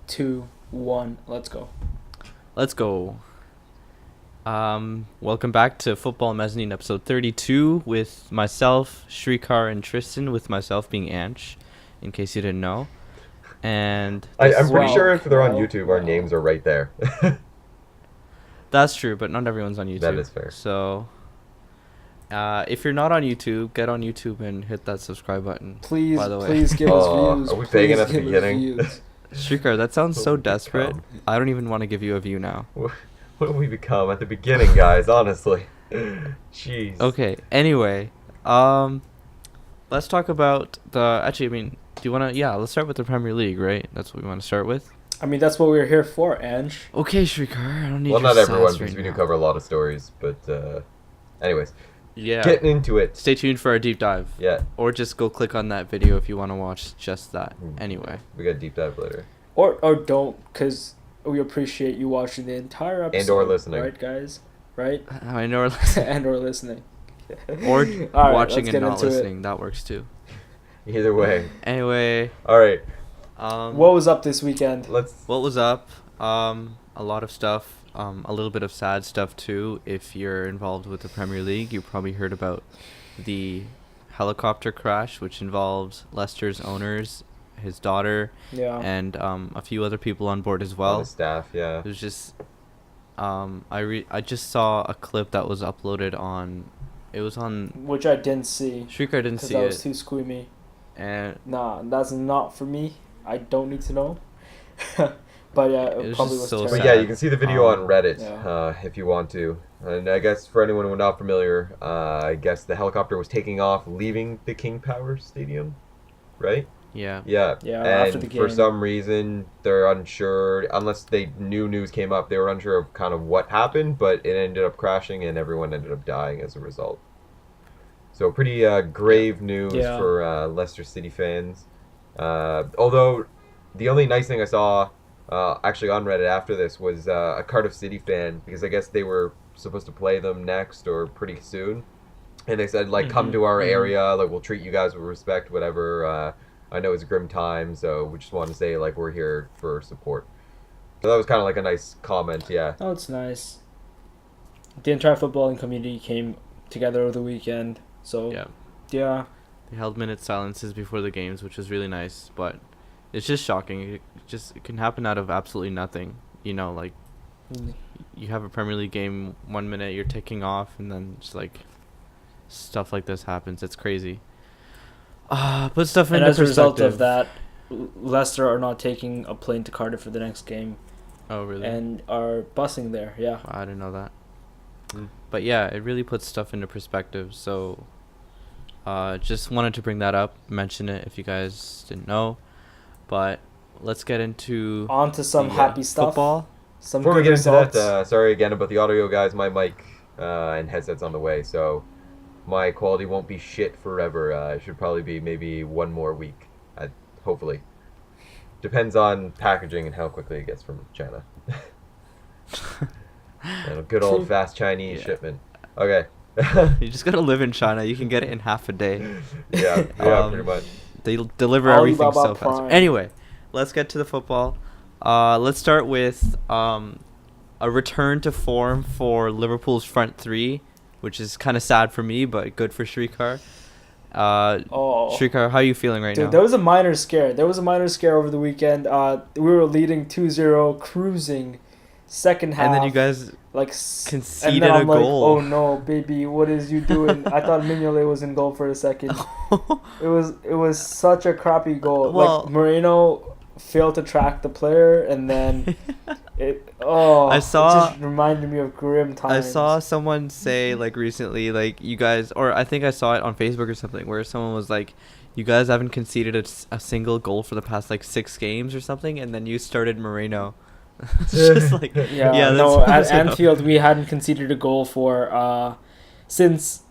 2, 1, let's go. Let's go. Welcome back to Football Mezzanine episode 32 with myself, Shrikar, and Tristan, with myself being Anch, in case you didn't know. And I'm pretty sure if they're on YouTube, our names are right there. That's true, but not everyone's on YouTube. That is fair. So, if you're not on YouTube, get on YouTube and hit that subscribe button. Please, by the way. please give us views. Are we begging at the beginning? Shrikar, that sounds so desperate. I don't even want to give you a view now. What have we become at the beginning, guys? Honestly, jeez. Okay. Anyway, let's talk about the. Actually, I mean, do you want to? Yeah, let's start with the Premier League, right? That's what we want to start with. I mean, that's what we're here for, Ange. Okay, Shrikar, I don't need. Well, your not everyone, sass because right we do now. cover a lot of stories. But, anyways, Yeah. getting into it. Stay tuned for our deep dive. Yeah, Or just go click on that video if you want to watch just that. Anyway. we got a deep dive later. Or don't, because we appreciate you watching the entire episode. And or listening. Right, guys? Right? I know. And or listening. Or All right, watching let's and get not into it. listening. That works too. Either way. Anyway. All right. What was up this weekend? What was up? A lot of stuff. A little bit of sad stuff too. If you're involved with the Premier League, you probably heard about the helicopter crash, which involved Leicester's owners, his daughter, Yeah. and a few other people on board as On well. the staff, yeah. It was just I just saw a clip that was uploaded on. It was on. Which I didn't see. Shrikar didn't Because see that was it, too squeamy. and Nah, that's not for me. I don't need to know. But yeah, It it was probably just was so terrible. But sad. yeah, you can see the video on Reddit Yeah. if you want to. And I guess for anyone who not familiar, I guess the helicopter was taking off, leaving the King Power Stadium, right? yeah. Yeah. Yeah, And after the for game. some reason, they're unsure, unless news came up, they were unsure of kind of what happened, but it ended up crashing and everyone ended up dying as a result. So pretty grave news Yeah. for Leicester City fans. Although the only nice thing I saw actually on Reddit after this was a Cardiff City fan, because I guess they were supposed to play them next or pretty soon. And they said, like, come to our area, like, we'll treat you guys with respect, whatever. I know it's a grim time, so we just want to say, like, we're here for support. So that was kind of like a nice comment, yeah. Oh, it's nice. The entire footballing community came together over the weekend. So, yeah. They held minute silences before the games, which was really nice, but it's just shocking. It can happen out of absolutely nothing. You know, like, you have a Premier League game, 1 minute you're taking off, and then just like stuff like this happens. It's crazy. Put stuff And into as a result perspective. of that, Leicester are not taking a plane to Cardiff for the next game Oh, really? and are busing there. Yeah. I didn't know that. Mm. But yeah, it really puts stuff into perspective. So, just wanted to bring that up, mention it if you guys didn't know. But let's get into On to some the, happy stuff. football. Some Before we good get into results. that, sorry again about the audio, guys. My mic and headset's on the way, so my quality won't be shit forever. It should probably be maybe one more week, hopefully. Depends on packaging and how quickly it gets from China. And a good old fast Chinese shipment. Okay. You just gotta live in China. You can get it in half a day. yeah, pretty much. They deliver everything Alibaba so fast. Prime. Anyway, let's get to the football. Let's start with a return to form for Liverpool's front three, which is kind of sad for me, but good for Shrikar. Shrikar, how are you feeling right now? Dude, there was a minor scare. There was a minor scare over the weekend. We were leading 2-0, cruising, second half. And then you guys like conceded and then a I'm like, goal. oh no, baby, what is you doing? I thought Mignolet was in goal for a second. It was such a crappy goal. Well- like Moreno failed to track the player, and then it just reminded me of grim times. I saw someone say, like, recently, like, you guys, or I think I saw it on Facebook or something, where someone was like, you guys haven't conceded a single goal for the past, like, 6 games or something, and then you started Moreno. It's just like, no, at Anfield we hadn't conceded a goal for since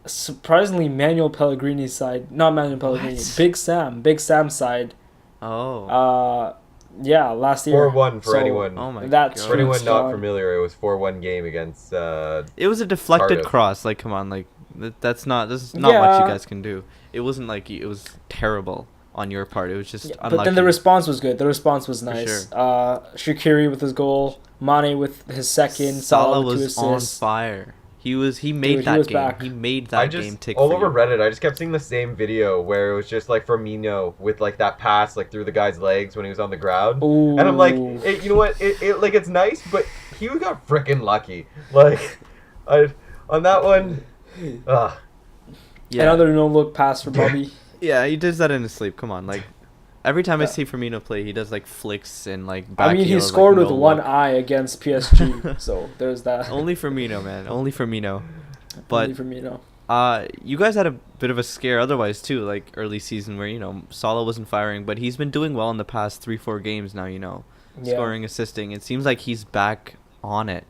surprisingly Manuel Pellegrini's side, not Manuel Pellegrini, What? Big Sam's side. Oh. Yeah, last year. 4-1 for anyone. Oh my That's god. For anyone not strong. familiar, it was 4-1 game against It was a deflected Cardiff. cross. Like, come on, like, this is not what Yeah. you guys can do. It wasn't like it was terrible on your part. It was just Yeah, unlucky. but then the response was good. The response was For nice. sure. Shaqiri with his goal, Mane with his second, Salah with 2 was on assists. fire. He made Dude, he that was game. back. He made I that just game tick all for over you. Reddit. I just kept seeing the same video where it was just like Firmino with like that pass like through the guy's legs when he was on the ground, Ooh. and I'm like, you know what? It like it's nice, but he got freaking lucky. Like, on that one. Yeah. Another no-look pass for Bobby. Yeah, he does that in his sleep. Come on, like every time I Yeah. see Firmino play, he does like flicks and like back I mean, he heel, scored like, with no one look. eye against PSG, so there's that. Only Firmino, man. Only Firmino. But Only Firmino. you guys had a bit of a scare otherwise too, like early season where Salah wasn't firing, but he's been doing well in the past 3-4 games now. Yeah. Scoring, assisting. It seems like he's back on it,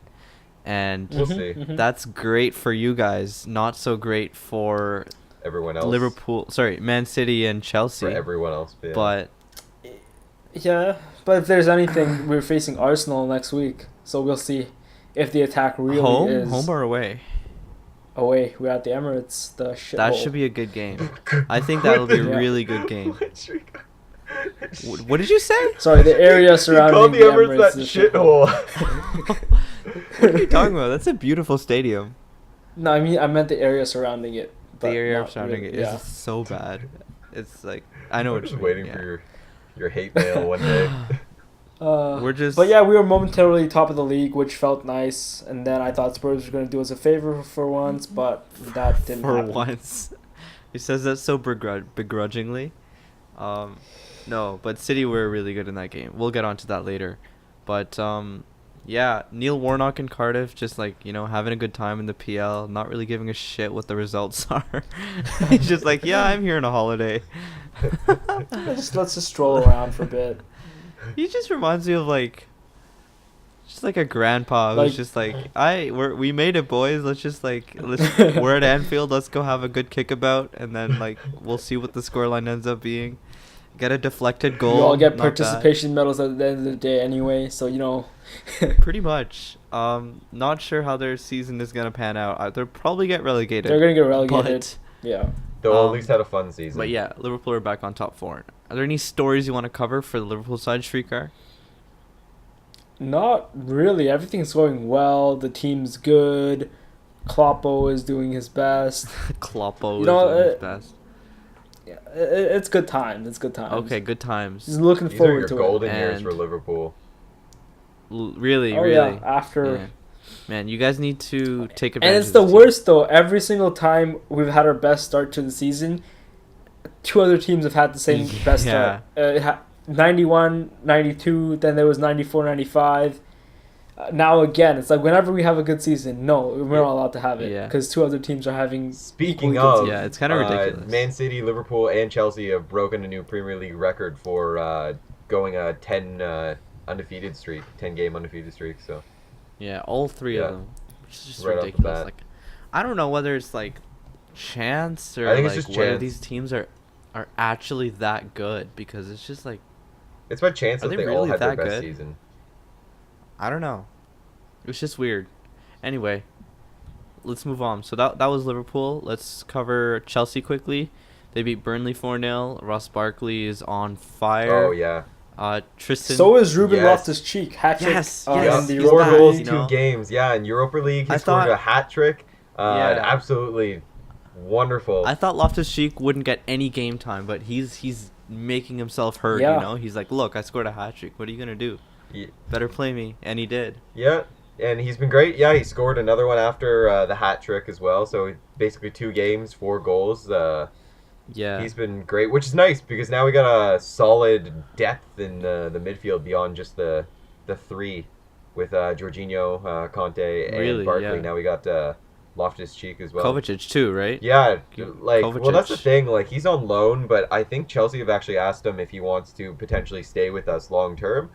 and We'll see. that's great for you guys. Not so great for Everyone else. Liverpool. Sorry, Man City and Chelsea. For everyone else. Yeah. But Yeah, but if there's anything, we're facing Arsenal next week, so we'll see if the attack really is home or away. away. We're at the Emirates. The shit. That should be a good game. I think that'll be a Yeah. really good game. What did you say? Sorry, the area You surrounding called the the Emirates Emirates that is shithole. What are you talking about? That's a beautiful stadium. No, I meant the area surrounding it. The but area not surrounding really, it is yeah. so bad. It's like I know We're what just you mean, waiting yeah. for your hate mail one day. We're just. But yeah, we were momentarily top of the league, which felt nice. And then I thought Spurs were going to do us a favor for once, but that didn't for happen. once. He says that so begrudgingly. No, but City were really good in that game. We'll get onto that later. But yeah, Neil Warnock in Cardiff, just like having a good time in the PL, not really giving a shit what the results are. He's just like, yeah, I'm here on a holiday. Let's just stroll around for a bit. He just reminds me of just like a grandpa who's just like, we made it, boys. We're at Anfield. Let's go have a good kickabout, and then we'll see what the scoreline ends up being. Get a deflected goal. You all get not bad. participation medals at the end of the day anyway, so Pretty much. Not sure how their season is gonna pan out. They'll probably get relegated. they're gonna get relegated. But, Yeah. They'll at least had a fun season. but yeah, Liverpool are back on top 4. Are there any stories you want to cover for the Liverpool side, Shrikar? Not really. Everything's going well. The team's good. Kloppo is doing his best. Kloppo is know, doing his best. Yeah, it's good times. It's good times. Okay, good times. Just looking These are your forward to golden it. years And- for Liverpool. Really, Oh really. yeah, after. Yeah. Man, you guys need to take And advantage it's of the this worst though. Every single time we've had our best start to the season, 2 other teams have had the same best start. 91, 92, then there was 94, 95. Now again, it's like whenever we have a good season, no, we're not allowed to have it Yeah. because 2 other teams are having. Speaking equally good of, seasons. Yeah, it's kind of ridiculous. Man City, Liverpool, and Chelsea have broken a new Premier League record for going a 10 undefeated streak, 10-game undefeated streak. So Yeah, all 3 Yeah. of them. Which is just Right off the ridiculous. bat. Like, I don't know whether it's chance or I think it's just whether chance. these teams are actually that good, because it's just it's by chance Are that they they all really had their that best good? season. I don't know. It was just weird. Anyway, let's move on. So that was Liverpool. Let's cover Chelsea quickly. They beat Burnley 4-0. Ross Barkley is on fire. Oh yeah. Tristan. So is Ruben Yes. Loftus-Cheek hat trick. Yes, in yes, the He he's scored Europa back, goals League. 2 games. Yeah, in Europa League he I scored thought- a hat trick. Yeah. Absolutely wonderful. I thought Loftus-Cheek wouldn't get any game time, but he's making himself heard. Yeah. He's like, look, I scored a hat trick. What are you gonna do? Ye- Better play me, and he did. Yeah, and he's been great. Yeah, he scored another one after the hat trick as well. So basically 2 games, 4 goals. Yeah. He's been great, which is nice because now we got a solid depth in the midfield beyond just the 3 with Jorginho, Conte, and Really, Barkley. yeah. Now we got Loftus-Cheek as well. Kovacic too, right? Yeah, well, that's the Kovacic. thing. He's on loan, but I think Chelsea have actually asked him if he wants to potentially stay with us long term.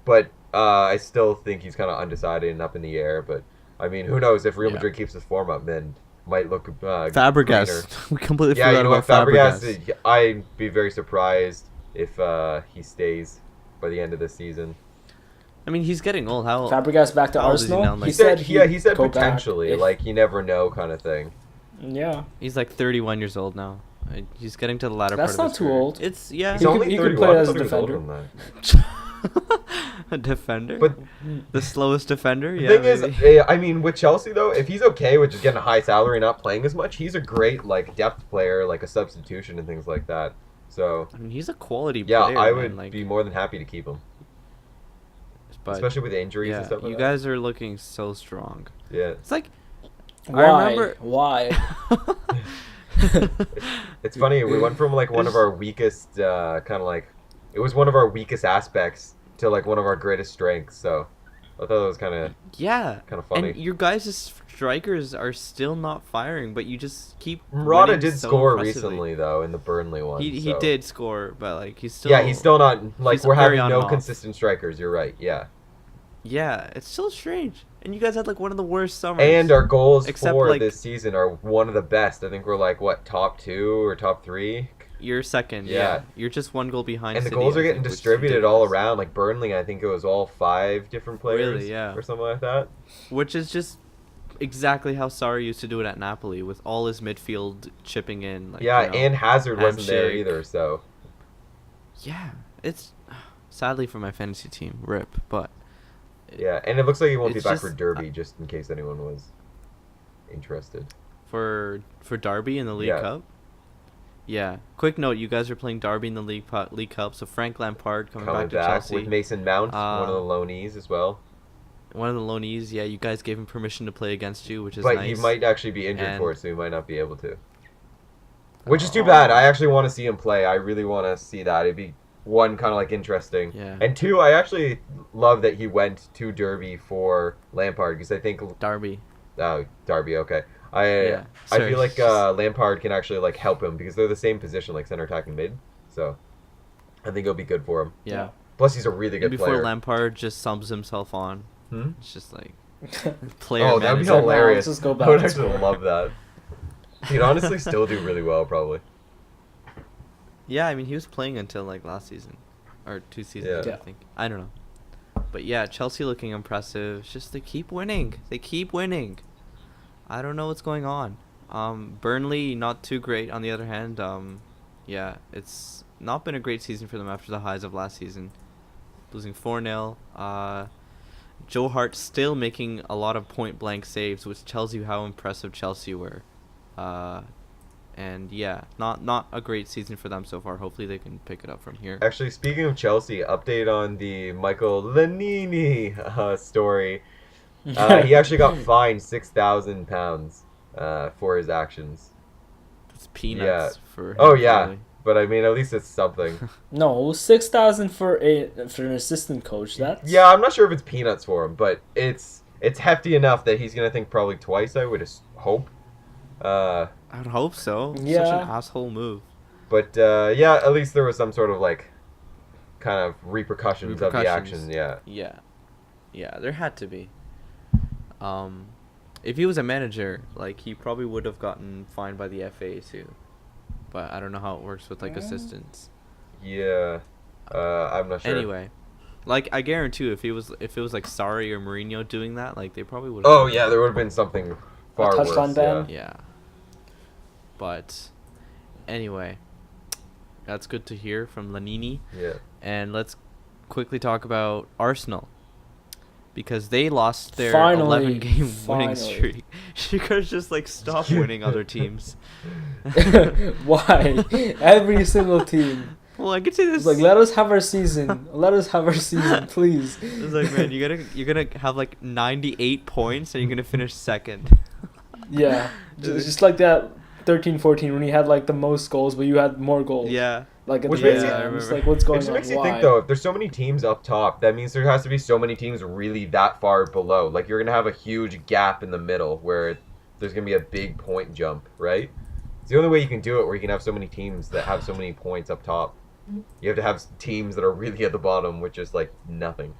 But I still think he's kind of undecided and up in the air. But I mean, who knows if Real Yeah. Madrid keeps his form up, then might look greener. Fabregas. We completely Yeah, forgot you know what, about Fabregas. Fabregas? I'd be very surprised if he stays by the end of the season. I mean, he's getting old. How Fabregas back to How old is he Arsenal. now? He said, he said go back potentially, if- like you never know, kind of thing. Yeah. he's 31 years old now. He's getting to the latter That's part of not his too career. old. It's yeah. He's He could- only he could 31. play I as thought a he was older defender. than that. A defender, But the slowest defender. the Yeah, thing maybe. is, I mean, with Chelsea though, if he's okay with just getting a high salary, and not playing as much, he's a great like depth player, like a substitution and things like that. So I mean, he's a quality yeah, player. I man, would like, be more than happy to keep him, but, especially with injuries yeah, and stuff like you that. guys are looking so strong. Yeah, It's like Why? I remember. Why? it's funny. We went from like one of our weakest, kind of like, it was one of our weakest aspects to like one of our greatest strengths. So I thought it was kind of Yeah, funny. and your guys' strikers are still not firing, but you just keep. Murata winning did so score impressively. recently though in the Burnley one. He so. did score, but like he's still. Yeah, he's still not like he's we're very having on no and off. consistent strikers. You're right. Yeah, Yeah, it's still strange, and you guys had like one of the worst summers. and our goals Except, for like- this season are one of the best. I think we're like what, top 2 or top 3, You're second. Yeah. Yeah, you're just one goal behind. and the City, goals I are getting think, which is distributed all ridiculous. around. Like Burnley, I think it was all 5 different players, Really, yeah. or something like that. Which is just exactly how Sarri used to do it at Napoli, with all his midfield chipping in. Like, Yeah, you know, and Hazard wasn't there handshake. either. So Yeah, it's sadly for my fantasy team, rip. But yeah, and it looks like he won't be It's back just- for Derby, just in case anyone was interested. for Derby in the League Yeah. Cup. Yeah. Quick note: you guys are playing Derby in the League Cup, so Frank Lampard coming back to Chelsea. with Mason Mount, one of the loanees as well. One of the loanees. Yeah, you guys gave him permission to play against you, which is But nice. he might actually be injured And- for it, so he might not be able to. Which is too bad. I actually want to see him play. I really want to see that. It'd be one, kind of like interesting. Yeah. And two, I actually love that he went to Derby for Lampard, because I think Derby. Derby. Okay. I Sorry. feel like Lampard can actually like help him, because they're the same position, like center attacking mid. So I think it'll be good for him. Yeah. Plus, he's a really And good before player. Lampard just subs himself on, Hmm? it's just like player Oh, that'd be manager. hilarious. Let's just go I back would to actually school. love that. He'd honestly still do really well, probably. Yeah, I mean he was playing until like last season, or 2 seasons, Yeah. I think. I don't know, but yeah, Chelsea looking impressive. It's just they keep winning. They keep winning. I don't know what's going on. Burnley not too great. On the other hand, yeah, it's not been a great season for them after the highs of last season, losing 4-0. Joe Hart still making a lot of point blank saves, which tells you how impressive Chelsea were. And yeah, not a great season for them so far. Hopefully they can pick it up from here. Actually, speaking of Chelsea, update on the Michael Lanini story. He actually got fined £6,000 for his actions. It's peanuts for him. Oh yeah, probably. but I mean, at least it's something. No, 6,000 for an assistant coach. That's Yeah, I'm not sure if it's peanuts for him, but it's hefty enough that he's gonna think probably twice. I would hope. I would hope so. Such Yeah. an asshole move. But yeah, at least there was some sort of like kind of repercussions of the Repercussions. action. Yeah. Yeah, there had to be. If he was a manager, like he probably would have gotten fined by the FA too. But I don't know how it works with like assistants. Yeah. I'm not sure. Anyway, like I guarantee you, if it was like Sarri or Mourinho doing that, like they probably would. Oh yeah, there would have been something far worse. touchdown ban? Yeah. Yeah. But anyway, that's good to hear from Lanini. Yeah. And let's quickly talk about Arsenal, because they lost their Finally, 11-game winning finally. streak. You guys just like stop winning other teams. Why? Every single team. Well, I could say this. It's like, let us have our season. Let us have our season, please. It's like, man, you're gonna have like 98 points and you're gonna finish second. Yeah. Just like that 13-14 when you had like the most goals, but you had more goals. Yeah. Like at Which the makes end. you- I It's remember. like, what's It going just on? makes you Why? think though, if there's so many teams up top, that means there has to be so many teams really that far below. Like you're gonna have a huge gap in the middle where there's gonna be a big point jump, right? It's the only way you can do it, where you can have so many teams that have so many points up top. You have to have teams that are really at the bottom with just like nothing.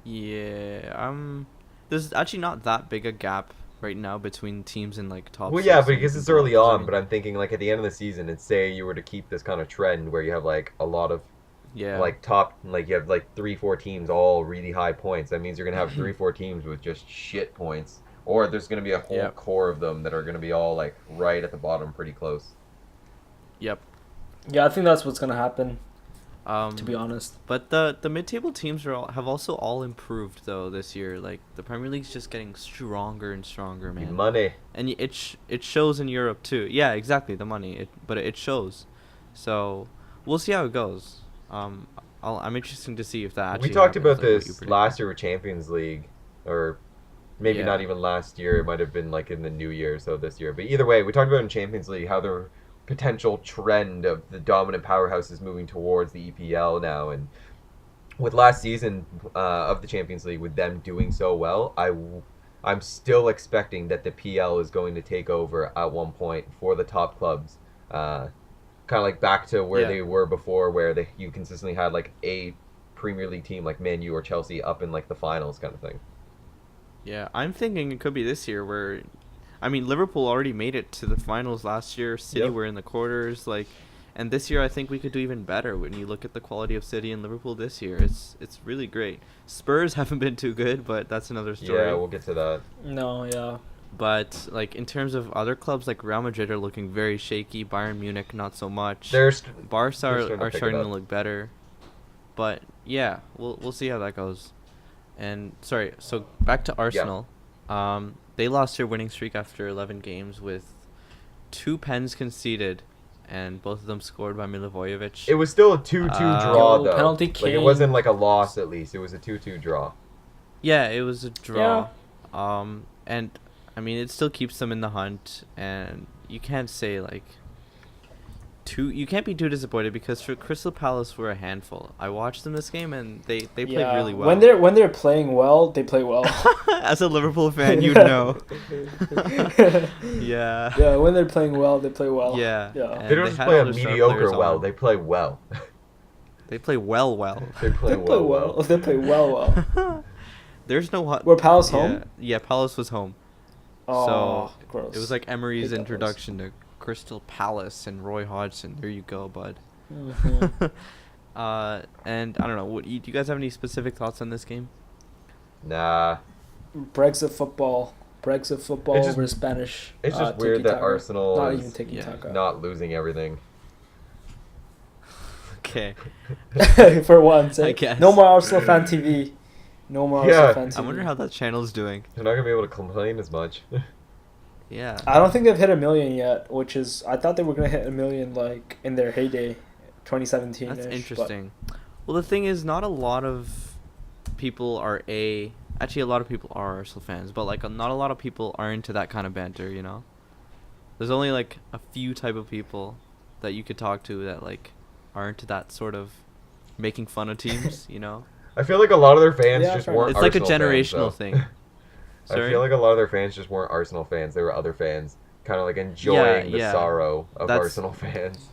Yeah. There's actually not that big a gap right now between teams in like top. Well, yeah, six but and because it's top, early 'cause, I on. mean, But I'm thinking like at the end of the season, and say you were to keep this kind of trend where you have like a lot of yeah. like top, like you have like 3-4 teams all really high points. That means you're gonna have 3-4 teams with just shit points, or there's going to be a whole core of them that are going to be all like right at the bottom, pretty close. Yep. Yeah, I think that's what's gonna happen. To be honest. But the mid-table teams have also all improved though this year. Like the Premier League's just getting stronger and stronger, man. Money. And it shows in Europe too. Yeah, exactly, the money. But it shows. So we'll see how it goes. I'm interested to see if that actually we talked happens, about like this last year with Champions League, or maybe not even last year. It might have been like in the new year, so this year. But either way, we talked about in Champions League how the potential trend of the dominant powerhouses moving towards the EPL now, and with last season of the Champions League, with them doing so well, I'm still expecting that the PL is going to take over at one point for the top clubs, kind of like back to where they were before, where you consistently had like a Premier League team like Man U or Chelsea up in like the finals kind of thing. Yeah, I'm thinking it could be this year where, I mean, Liverpool already made it to the finals last year. City were in the quarters, like, and this year I think we could do even better when you look at the quality of City and Liverpool this year. It's really great. Spurs haven't been too good, but that's another story. Yeah, we'll get to that. No, yeah. But like in terms of other clubs, like Real Madrid are looking very shaky. Bayern Munich not so much. Barca are starting to look better. But yeah, we'll see how that goes. And sorry, so back to Arsenal. Yeah. They lost their winning streak after 11 games with 2 pens conceded, and both of them scored by Milivojevic. It was still a 2-2 draw, though. Penalty kick. Like, it wasn't like a loss, at least. It was a 2-2 draw. Yeah, it was a draw. Yeah. And, I mean, it still keeps them in the hunt, and you can't say, like... You can't be too disappointed because for Crystal Palace were a handful. I watched them this game and they played really well. When they're playing well, they play well. As a Liverpool fan, you know. Yeah. Yeah, when they're playing well, they play well. Yeah. They don't just play a mediocre well. They play well. They play well. They play well. They play well. There's no Were Palace home? Yeah, Palace was home. Oh, so gross. It was like Emery's introduction to Crystal Palace and Roy Hodgson. There you go, bud. Mm-hmm. And I don't know. Do you guys have any specific thoughts on this game? Nah. Brexit football over Spanish. It's just weird that Arsenal not even taking not losing everything. Okay. For once, I guess. No more Arsenal Fan TV. No more Arsenal Fan TV. I wonder how that channel's doing. They're not gonna be able to complain as much. Yeah. I don't think they've hit 1 million yet, which is... I thought they were going to hit 1 million, like, in their heyday, 2017. That's interesting. Well, the thing is, not a lot of people are Actually, a lot of people are Arsenal fans, but, like, not a lot of people are into that kind of banter, you know? There's only, like, a few type of people that you could talk to that, like, are into that sort of making fun of teams, you know? I feel like a lot of their fans just weren't It's Arsenal like a generational fans, thing. I feel like a lot of their fans just weren't Arsenal fans. They were other fans, kind of like enjoying the sorrow of Arsenal fans.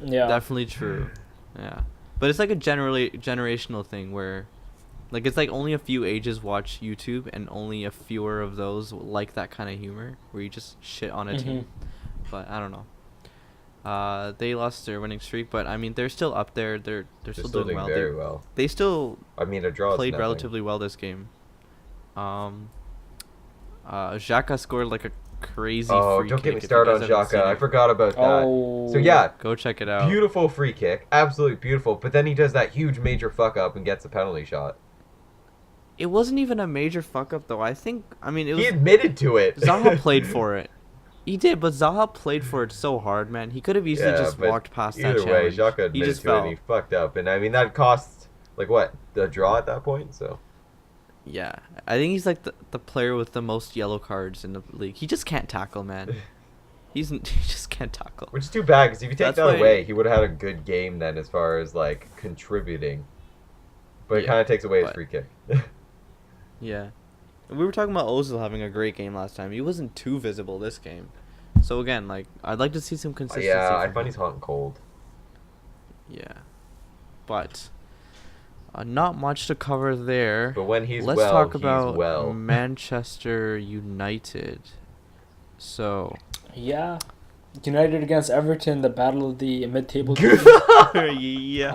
Yeah, definitely true. Yeah, but it's like a generational thing where, like, it's like only a few ages watch YouTube, and only a fewer of those like that kind of humor where you just shit on a team. But I don't know. They lost their winning streak, but I mean they're still up there. They're still doing well. Very well. They still. I mean, a draw played relatively well this game. Xhaka scored like a crazy free kick. Oh, don't get me started on Xhaka. I forgot about that. So yeah, go check it out. Beautiful free kick, absolutely beautiful. But then he does that huge major fuck up and gets a penalty shot. It wasn't even a major fuck up though. I mean, it was. He admitted to it. Zaha played for it. He did, but Zaha played for it so hard, man. He could have easily just walked past that challenge. Either way, Xhaka admitted to it and he fucked up. And I mean, that cost, like, what? The draw at that point, so. Yeah, I think he's like the player with the most yellow cards in the league. He just can't tackle, man. He just can't tackle. Which is too bad, because if you take that away, he would have had a good game then as far as, like, contributing. But it kind of takes away his free kick. Yeah. We were talking about Ozil having a great game last time. He wasn't too visible this game. So, again, like, I'd like to see some consistency. Yeah, I find he's hot and cold. Yeah. But... not much to cover there. But when Let's talk about Manchester United. So, yeah, United against Everton, the battle of the mid-table. Yeah.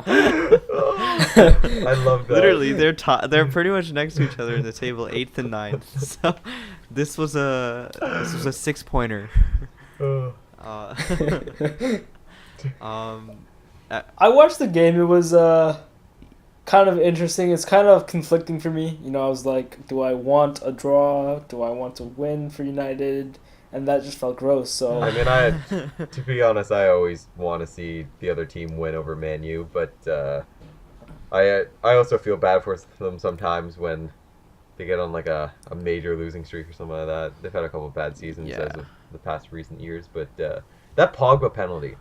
I love that. Literally, they're pretty much next to each other in the table, 8th and 9th. So this was a 6-pointer. I watched the game. It was kind of interesting. It's kind of conflicting for me. You know, I was like, do I want a draw? Do I want to win for United? And that just felt gross. So I mean, to be honest, I always want to see the other team win over Man U, but I also feel bad for them sometimes when they get on like a major losing streak or something like that. They've had a couple of bad seasons as of the past recent years, but that Pogba penalty.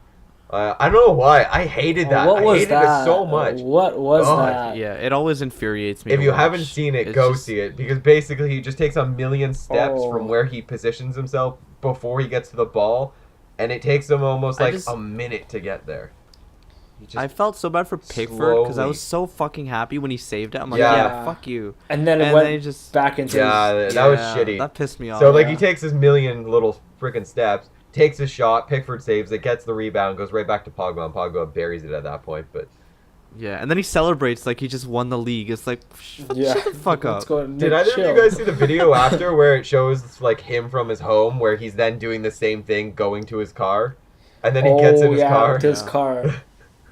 I don't know why. I hated that. I hated it so much. What was that? Yeah, it always infuriates me. If you haven't seen it, go see it. Because basically he just takes a million steps from where he positions himself before he gets to the ball. And it takes him almost a minute to get there. I felt so bad for Pickford because I was so fucking happy when he saved it. I'm like, yeah fuck you. And then it went just back into that was shitty. That pissed me off. So he takes his million little freaking steps, takes a shot, Pickford saves it, gets the rebound, goes right back to Pogba, and Pogba buries it at that point. But yeah, and then he celebrates like he just won the league. It's like, shut the fuck up. Did either of you guys see the video after where it shows like him from his home, where he's then doing the same thing, going to his car, and then he gets in his car? To his car.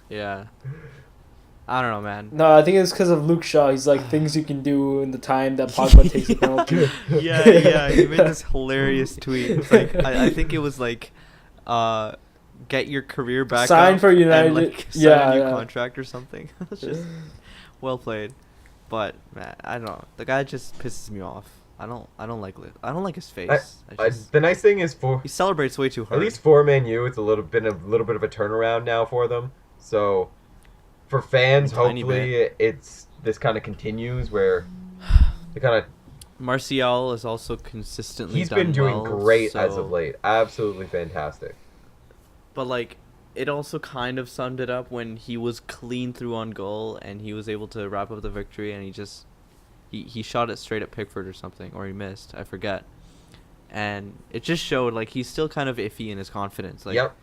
Yeah. I don't know, man. No, I think it's because of Luke Shaw. He's like, things you can do in the time that Pogba takes a penalty. Yeah. He made this hilarious tweet. It's like, I think it was like, get your career back sign up for United. And, like, sign a new contract or something. It's just well played. But man, I don't know. The guy just pisses me off. I don't like his face. The nice thing is he celebrates way too hard. At least for Man U, it's a little bit of a turnaround now for them. So for fans, hopefully this kind of continues where the kind of Martial is also consistently. He's been doing great as of late. Absolutely fantastic. But like, it also kind of summed it up when he was clean through on goal and he was able to wrap up the victory, and he shot it straight at Pickford or something, or he missed, I forget. And it just showed like he's still kind of iffy in his confidence. Like, yep.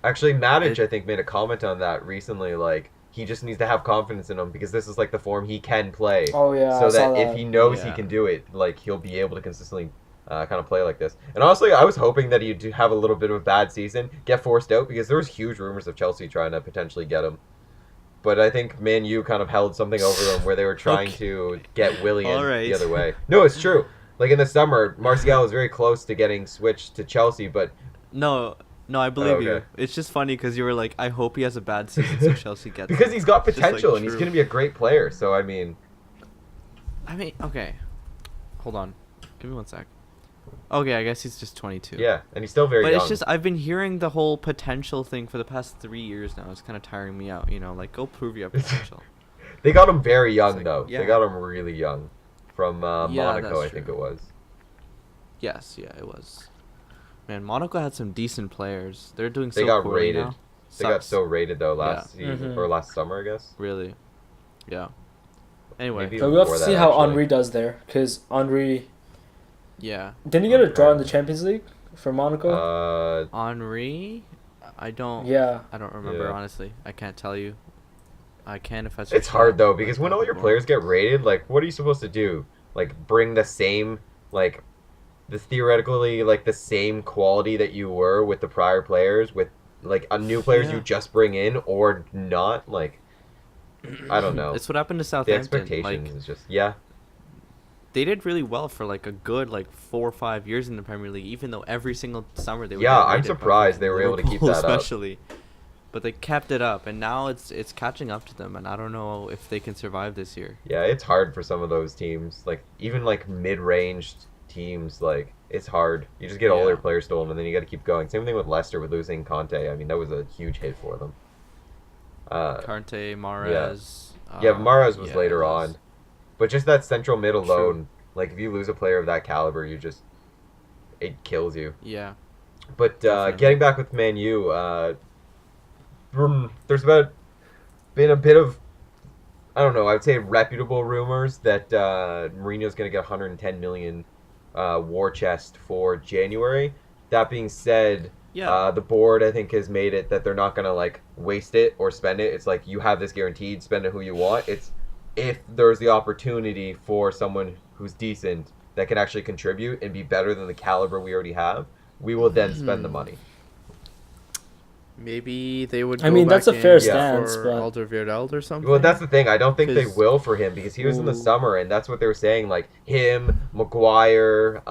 Actually, Matic, I think, made a comment on that recently. Like, he just needs to have confidence in him because this is like the form he can play. Oh yeah. So that if he knows he can do it, like he'll be able to consistently kind of play like this. And honestly, I was hoping that he'd have a little bit of a bad season, get forced out, because there was huge rumors of Chelsea trying to potentially get him. But I think Man U kind of held something over them where they were trying to get Willian the other way. No, it's true. Like in the summer, Martial was very close to getting switched to Chelsea, but no, I believe you. It's just funny because you were like, I hope he has a bad season so Chelsea gets because him. He's got potential and he's going to be a great player. So I mean, okay, hold on, give me one sec. Okay, I guess he's just 22. Yeah, and he's still very young. But it's just, I've been hearing the whole potential thing for the past 3 years now. It's kind of tiring me out, you know, like, go prove you have potential. They got him very young, though. Yeah. They got him really young. From Monaco, I think it was. Yes, yeah, it was. Man, Monaco had some decent players. They're doing so They got poorly rated. now. They got so rated, though, last season, or last summer, I guess. Really? Yeah. Anyway. So we'll have to see how Henry does there, because Henry... Yeah. Didn't he get a draw in the Champions League for Monaco? Henry? I don't remember, honestly. I can't tell you. I can if I search. It's hard, though, because when all your players get rated, like, what are you supposed to do? Like, bring the same, like, theoretically, like, the same quality that you were with the prior players, with, like, a new players you just bring in, or not? Like, I don't know. It's what happened to Southampton. The expectations is just, They did really well for like a good 4 or 5 years in the Premier League, even though every single summer they would. Yeah, I'm surprised they were able to keep that especially. But they kept it up, and now it's catching up to them, and I don't know if they can survive this year. Yeah, it's hard for some of those teams, like even like mid-ranged teams. Like it's hard. You just get all their players stolen, and then you got to keep going. Same thing with Leicester with losing Conte. I mean, that was a huge hit for them. Conte, Mahrez. Yeah, Mahrez was later on. But just that central mid alone, like if you lose a player of that caliber, it kills you. Yeah. But getting back with Man U, there's been a bit of, I don't know, I would say reputable rumors that Mourinho's going to get 110 million war chest for January. That being said, Yeah. The board, I think, has made it that they're not gonna like waste it or spend it. It's like you have this guaranteed, spend it who you want. It's if there's the opportunity for someone who's decent that can actually contribute and be better than the caliber we already have, we will then spend the money. Maybe they would. I mean, that's a fair stance, for but Alderweireld or something. Well, that's the thing. I don't think they 'Cause- will for him because he was in the summer, and that's what they were saying. Like him, Maguire,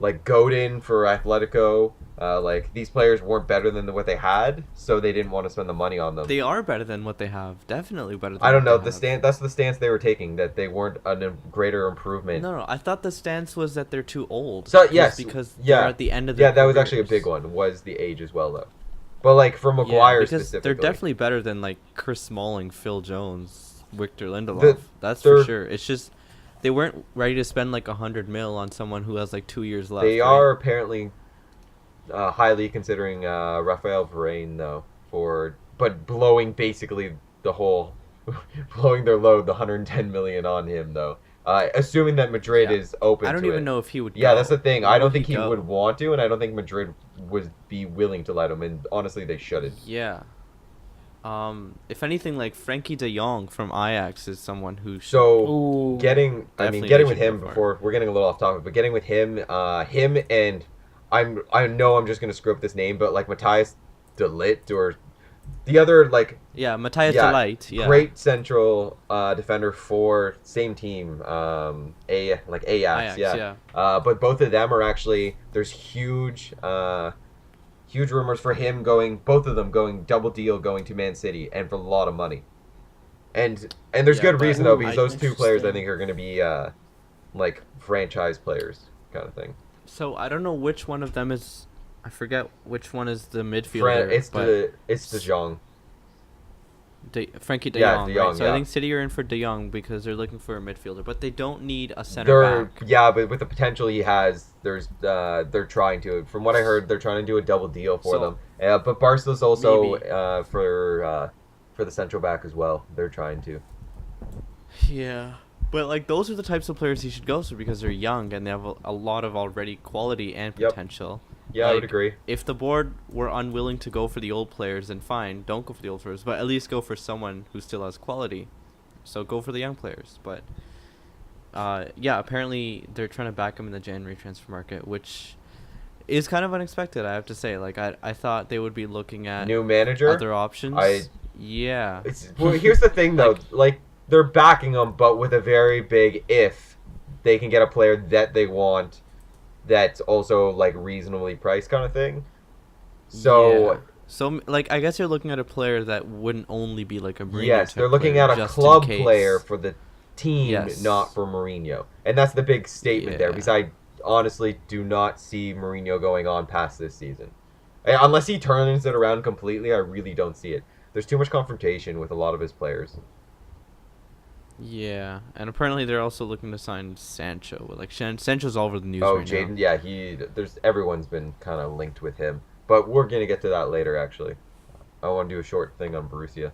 like Godin for Atletico. Like these players weren't better than what they had, so they didn't want to spend the money on them. They are better than what they have. Definitely better than I don't what know they the have. stance. That's the stance they were taking. That they weren't a greater improvement. No, I thought the stance was that they're too old. So Just yes, because yeah, they're at the end of their that was actually a careers. big one. Was the age as well though, but like for Yeah, Maguire because specifically, they're definitely better than like Chris Smalling, Phil Jones, Victor Lindelof. The- That's they're- for sure. It's just they weren't ready to spend like 100 mil on someone who has like 2 years left. They right? are apparently highly considering Rafael Varane though but blowing basically the whole blowing their load the 110 million on him though. Assuming that Madrid Yeah. is open to I don't even it. know if he would. Yeah, go. that's the thing. Where I don't think he go? would want to, and I don't think Madrid would be willing to let him. And honestly, they shouldn't. Yeah. If anything, like Frankie De Jong from Ajax is someone who should. So ooh, getting Definitely getting they with should him go for it. before we're getting a little off topic, but getting with him, him and I know I'm just gonna screw up this name, but like Matthias De Ligt or the other like Yeah, Matthias Yeah, de Ligt. Yeah. great central defender for same team, Ajax, yeah. But both of them are actually there's huge rumors for him both of them going double deal going to Man City and for a lot of money. And there's Yeah, good but- reason though because I- those two players I interesting. think are going to be like franchise players kind of thing. So I don't know which one of them is. I forget which one is the midfielder. It's De Jong. Frankie De Yeah, Jong. De Jong, Right? So yeah. I think City are in for De Jong because they're looking for a midfielder, but they don't need a center back. Yeah, but with the potential he has, they're trying to. From what I heard, they're trying to do a double deal for So, them. But Barca's also maybe. for the central back as well. They're trying to. Yeah. But like those are the types of players he should go to because they're young and they have a lot of already quality and Yep. potential. Yeah, I would Like, agree. If the board were unwilling to go for the old players, then fine, don't go for the old players, but at least go for someone who still has quality. So go for the young players. But yeah, apparently they're trying to back him in the January transfer market, which is kind of unexpected, I have to say. Like I thought they would be looking at New manager. other options. Yeah. Well, here's the thing though. Like they're backing them, but with a very big if they can get a player that they want, that's also like reasonably priced kind of thing. So. Yeah. So like I guess you're looking at a player that wouldn't only be like a Mourinho Yes, type they're looking player, at a just in club case. player for the team, Yes. not for Mourinho. And that's the big statement there, Yeah. because I honestly do not see Mourinho going on past this season. Unless he turns it around completely, I really don't see it. There's too much confrontation with a lot of his players. Yeah, and apparently they're also looking to sign Sancho. Like Sancho's all over the news Oh, right Jaden, now. yeah, everyone's been kind of linked with him. But we're going to get to that later, actually. I want to do a short thing on Borussia.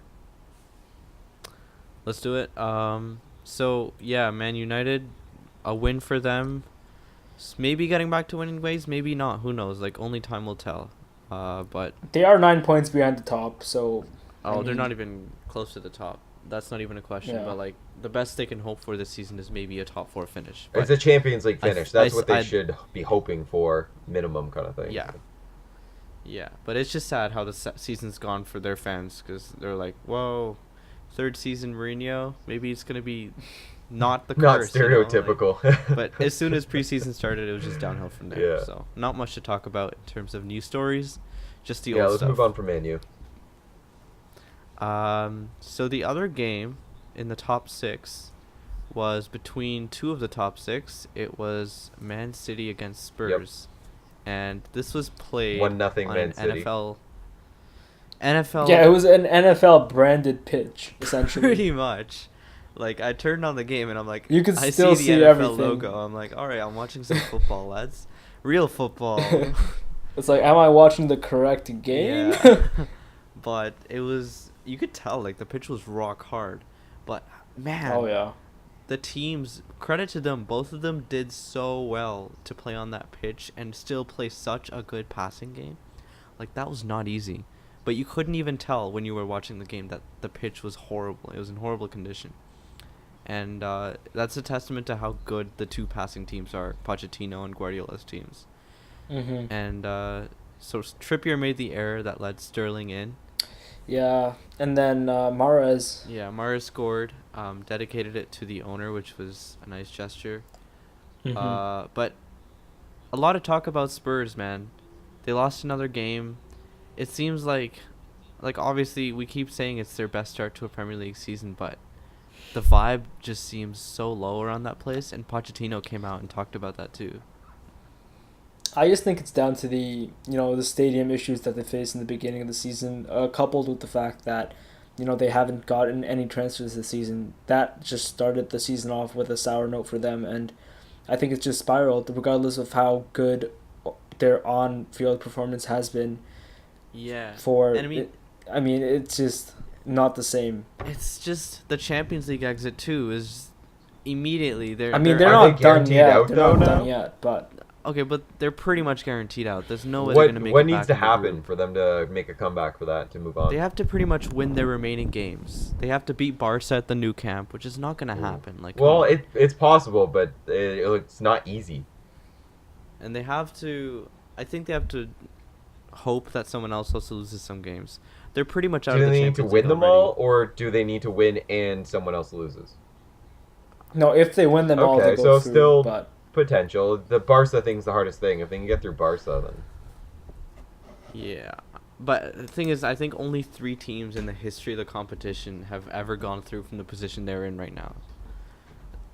Let's do it. So yeah, Man United, a win for them. Maybe getting back to winning ways, maybe not. Who knows? Like only time will tell. But they are 9 points behind the top, so. they're not even close to the top. That's not even a question. Yeah. But like the best they can hope for this season is maybe a top 4 finish. It's But a Champions League finish. That's what they I- should be hoping for, minimum kind of thing. Yeah. Yeah, but it's just sad how the season's gone for their fans because they're like, whoa, third season Mourinho, maybe it's going to be not the Not curse. You know, like- stereotypical. but as soon as preseason started, it was just downhill from there. Yeah. So not much to talk about in terms of news stories, just the yeah, old let's stuff. move on from Man U. So the other game in the top 6 was between two of the top 6. It was Man City against Spurs. And this was played 1-0 on Man an City. NFL. Yeah, it was an NFL branded pitch, essentially. Pretty much. Like I turned on the game and I'm like, You could I still see see the NFL everything. logo. I'm like, all right, I'm watching some football, lads. Real football. It's like, am I watching the correct game? Yeah. But it was, you could tell like the pitch was rock hard. But man, Oh yeah. the teams, credit to them, both of them did so well to play on that pitch and still play such a good passing game. Like, that was not easy. But you couldn't even tell when you were watching the game that the pitch was horrible. It was in horrible condition. And that's a testament to how good the two passing teams are, Pochettino and Guardiola's teams. Mm-hmm. And so Trippier made the error that led Sterling in. Yeah, and then Mahrez. Yeah, Mahrez scored, dedicated it to the owner, which was a nice gesture. Mm-hmm. But a lot of talk about Spurs, man. They lost another game. It seems like obviously we keep saying it's their best start to a Premier League season, but the vibe just seems so low around that place, and Pochettino came out and talked about that too. I just think it's down to the stadium issues that they faced in the beginning of the season, coupled with the fact that, they haven't gotten any transfers this season. That just started the season off with a sour note for them, and I think it's just spiraled, regardless of how good their on-field performance has been. Yeah. And I mean, it's just not the same. It's just the Champions League exit too is immediately they're. They're Are not they done guaranteed yet. out, They're though, not now? done yet, but. Okay, but they're pretty much guaranteed out. There's no way they're going to make it What back needs to in the happen group. for them to make a comeback for that to move on? They have to pretty much win their remaining games. They have to beat Barca at the new camp, which is not going to happen. Like, Well, it's possible, but it's not easy. and they have to. I think they have to hope that someone else also loses some games. They're pretty much out Do of the they need to Champions win League them already. all, or do they need to win and someone else loses? No, if they win them all, Okay, they go so through, still but... potential. The Barca thing's the hardest thing. If they can get through Barca, then Yeah, but the thing is, I think only 3 teams in the history of the competition have ever gone through from the position they're in right now.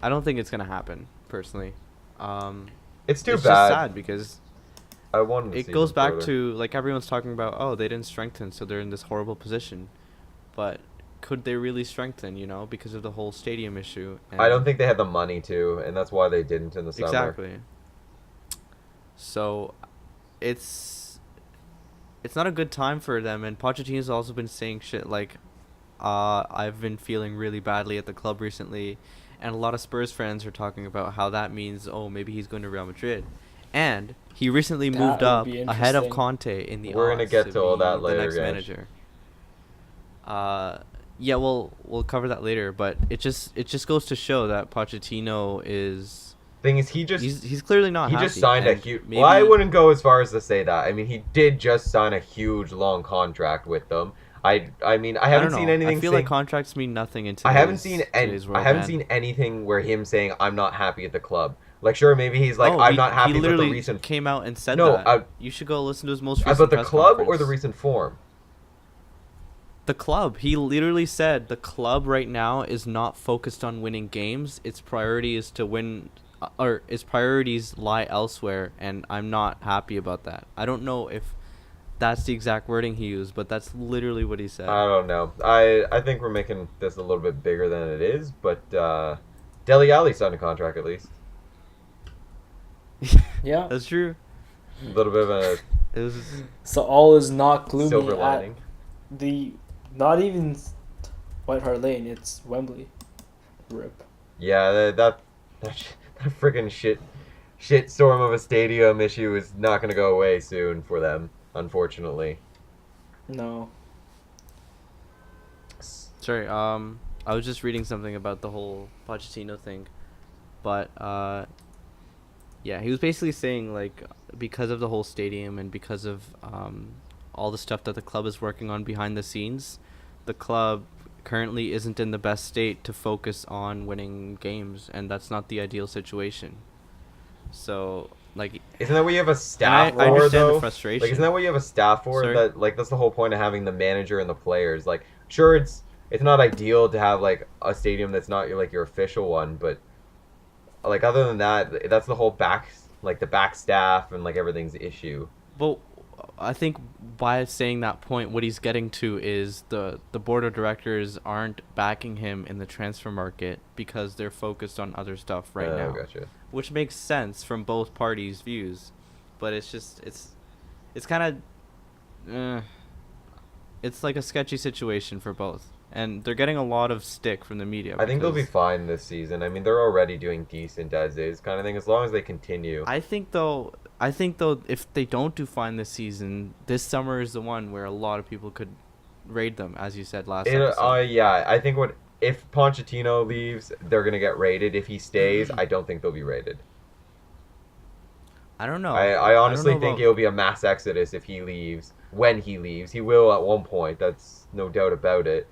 I don't think it's gonna happen, personally. it's too It's bad. just sad because I wanted to it see goes them back further. to, like, everyone's talking about, oh, they didn't strengthen, so they're in this horrible position. But could they really strengthen, because of the whole stadium issue? I don't think they had the money to, and that's why they didn't in the summer. Exactly. So, it's not a good time for them, and Pochettino's also been saying shit like, I've been feeling really badly at the club recently, and a lot of Spurs fans are talking about how that means, oh, maybe he's going to Real Madrid. And he recently That moved would up be ahead of interesting. Conte in the We're gonna odds get to all be that the later, next guys. manager. Yeah, we'll cover that later, but it just goes to show that Pochettino is Thing is, he just he's clearly not he happy. just signed a and huge. maybe- Well, I wouldn't go as far as to say that. I mean, he did just sign a huge long contract with them. I mean, I haven't don't seen know. anything. I feel like contracts mean nothing in today's, I haven't seen today's world, I haven't man. seen anything where him saying I'm not happy at the club. Like, sure, maybe he's like I'm not happy He with the literally recent. came out and said No, that. You should go listen to his most recent About the press club or conference. the recent form. The club. He literally said the club right now is not focused on winning games. Its priority is to win, or its priorities lie elsewhere, and I'm not happy about that. I don't know if that's the exact wording he used, but that's literally what he said. I don't know. I think we're making this a little bit bigger than it is, but Dele Alli signed a contract at least. Yeah. That's true. A little bit of a It was So all is not gloomy silver at lining. the... Not even White Hart Lane, it's Wembley. Rip. Yeah, that freaking shit storm of a stadium issue is not gonna go away soon for them, unfortunately. No. sorry. I was just reading something about the whole Pochettino thing, but yeah, he was basically saying, like, because of the whole stadium and because of all the stuff that the club is working on behind the scenes, the club currently isn't in the best state to focus on winning games, and that's not the ideal situation. So, like, Isn't that what you have a staff I for, understand though? the frustration. Like, isn't that what you have a staff for? Sorry? That, like, that's the whole point of having the manager and the players. Like, sure, it's not ideal to have, like, a stadium that's not your official one, but, like, other than that, that's the whole the back staff and, like, everything's issue. But I think by saying that point, what he's getting to is the board of directors aren't backing him in the transfer market because they're focused on other stuff right now, Gotcha. which makes sense from both parties' views. But it's just it's kind of it's like a sketchy situation for both. And they're getting a lot of stick from the media. I think they'll be fine this season. I mean, they're already doing decent as is kind of thing, as long as they continue. I think though, if they don't do fine this season, this summer is the one where a lot of people could raid them, as you said last episode. Yeah, I think if Pochettino leaves, they're going to get raided. If he stays, I don't think they'll be raided. I don't know. I honestly think it'll be a mass exodus if he leaves. When he leaves, he will at one point. That's no doubt about it.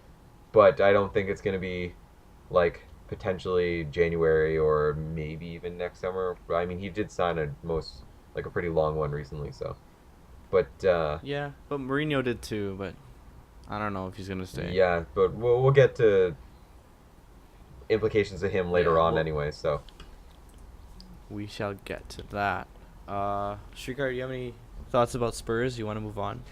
But I don't think it's going to be, like, potentially January or maybe even next summer. I mean, he did sign a pretty long one recently, so. But, yeah, but Mourinho did too, but I don't know if he's going to stay. Yeah, but we'll get to implications of him later on anyway, so. We shall get to that. Shrikar, do you have any thoughts about Spurs? You want to move on?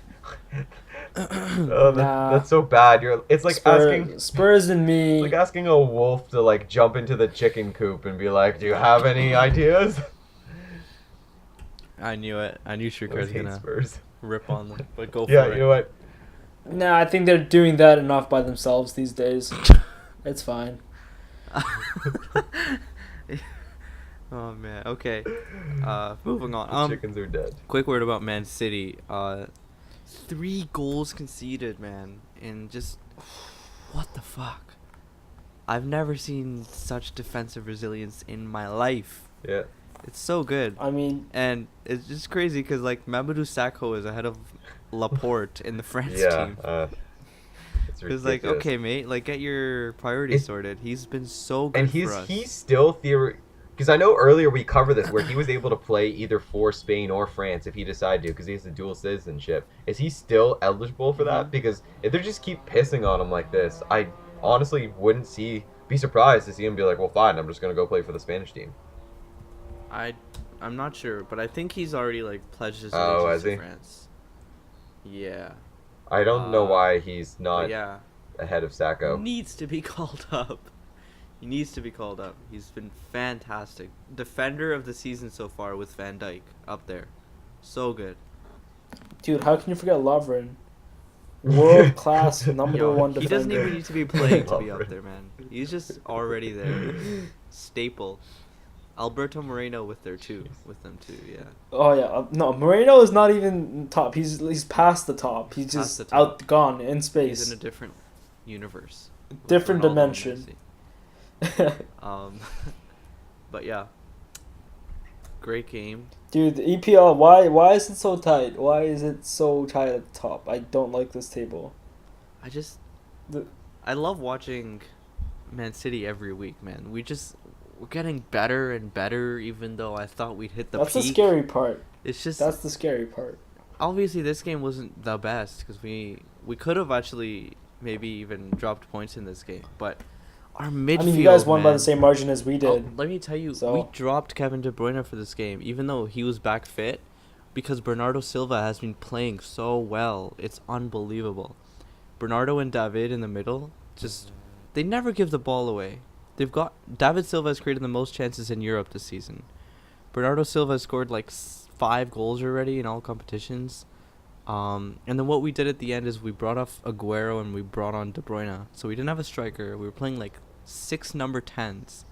That's so bad. It's like asking Spurs and me. It's like asking a wolf to like jump into the chicken coop and be like, "Do you have any ideas?" I knew it. I knew Shrikar was gonna Spurs. rip on them, but go for yeah, it. you know what? Nah, I think they're doing that enough by themselves these days. It's fine. Oh man. Okay. Moving on. The chickens are dead. Quick word about Man City. 3 goals conceded, man, and just what the fuck? I've never seen such defensive resilience in my life. Yeah. It's so good. I mean, and it's just crazy because like Mamadou Sakho is ahead of Laporte in the France team. It's It's like, okay, mate, like get your priorities sorted. He's been so good for us. He's still because I know earlier we covered this where he was able to play either for Spain or France if he decided to because he has a dual citizenship. Is he still eligible for that? Because if they just keep pissing on him like this, I honestly wouldn't be surprised to see him be like, well, fine, I'm just gonna go play for the Spanish team. I'm not sure, but I think he's already like pledged his allegiance to France. Yeah. I don't know why he's not ahead of Sakho. Needs to be called up. He needs to be called up. He's been fantastic. Defender of the season so far with Van Dijk up there. So good. Dude, how can you forget Lovren? World class number one defender. He doesn't even need to be playing to be up there, man. He's just already there. Staple. Alberto Moreno with them too, yeah. Oh yeah, no, Moreno is not even top. He's past the top. He's just gone in space. He's in a different universe. Different dimension. But yeah, great game, dude. The EPL, why is it so tight? Why is it so tight at the top? I don't like this table. I love watching Man City every week, man. We're getting better and better, even though I thought we'd hit the peak. That's the scary part. That's the scary part. Obviously, this game wasn't the best because we could have actually maybe even dropped points in this game, but our midfield. I mean, you guys won by the same margin as we did. Let me tell you, we dropped Kevin De Bruyne for this game, even though he was back fit, because Bernardo Silva has been playing so well. It's unbelievable. Bernardo and David in the middle, they never give the ball away. David Silva has created the most chances in Europe this season. Bernardo Silva has scored like 5 goals already in all competitions. And then what we did at the end is we brought off Aguero and we brought on De Bruyne. So we didn't have a striker. We were playing like 6 number 10s.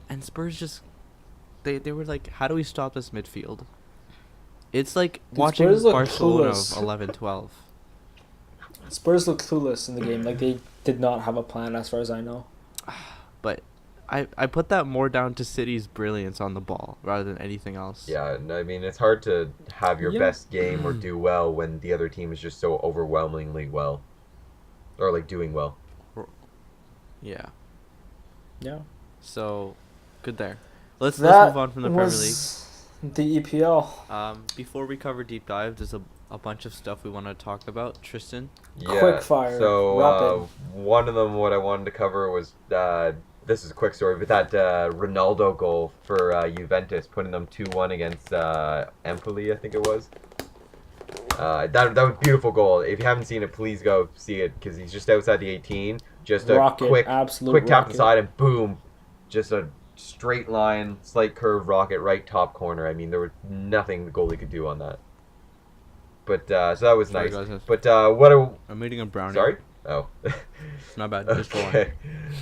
And Spurs they were like, how do we stop this midfield? It's like watching Barcelona of 11-12. Spurs look clueless in the game. Like they did not have a plan as far as I know. But I put that more down to City's brilliance on the ball rather than anything else. Yeah, I mean, it's hard to have your best game or do well when the other team is just so overwhelmingly well. Or, like, doing well. Yeah. Yeah. So, good there. Let's move on from the Premier League. The EPL. Before we cover deep dive, there's a bunch of stuff we want to talk about. Tristan? Yeah, quick fire. So, rapid. One of them, what I wanted to cover was, this is a quick story, but that Ronaldo goal for Juventus, putting them 2-1 against Empoli, I think it was. That was a beautiful goal. If you haven't seen it, please go see it, because he's just outside the 18. Just a quick tap inside, and boom, just a straight line, slight curve rocket, right top corner. I mean, there was nothing the goalie could do on that. But so that was nice. Guys, but I'm eating a brownie. Sorry. Oh. Not bad. Just Okay.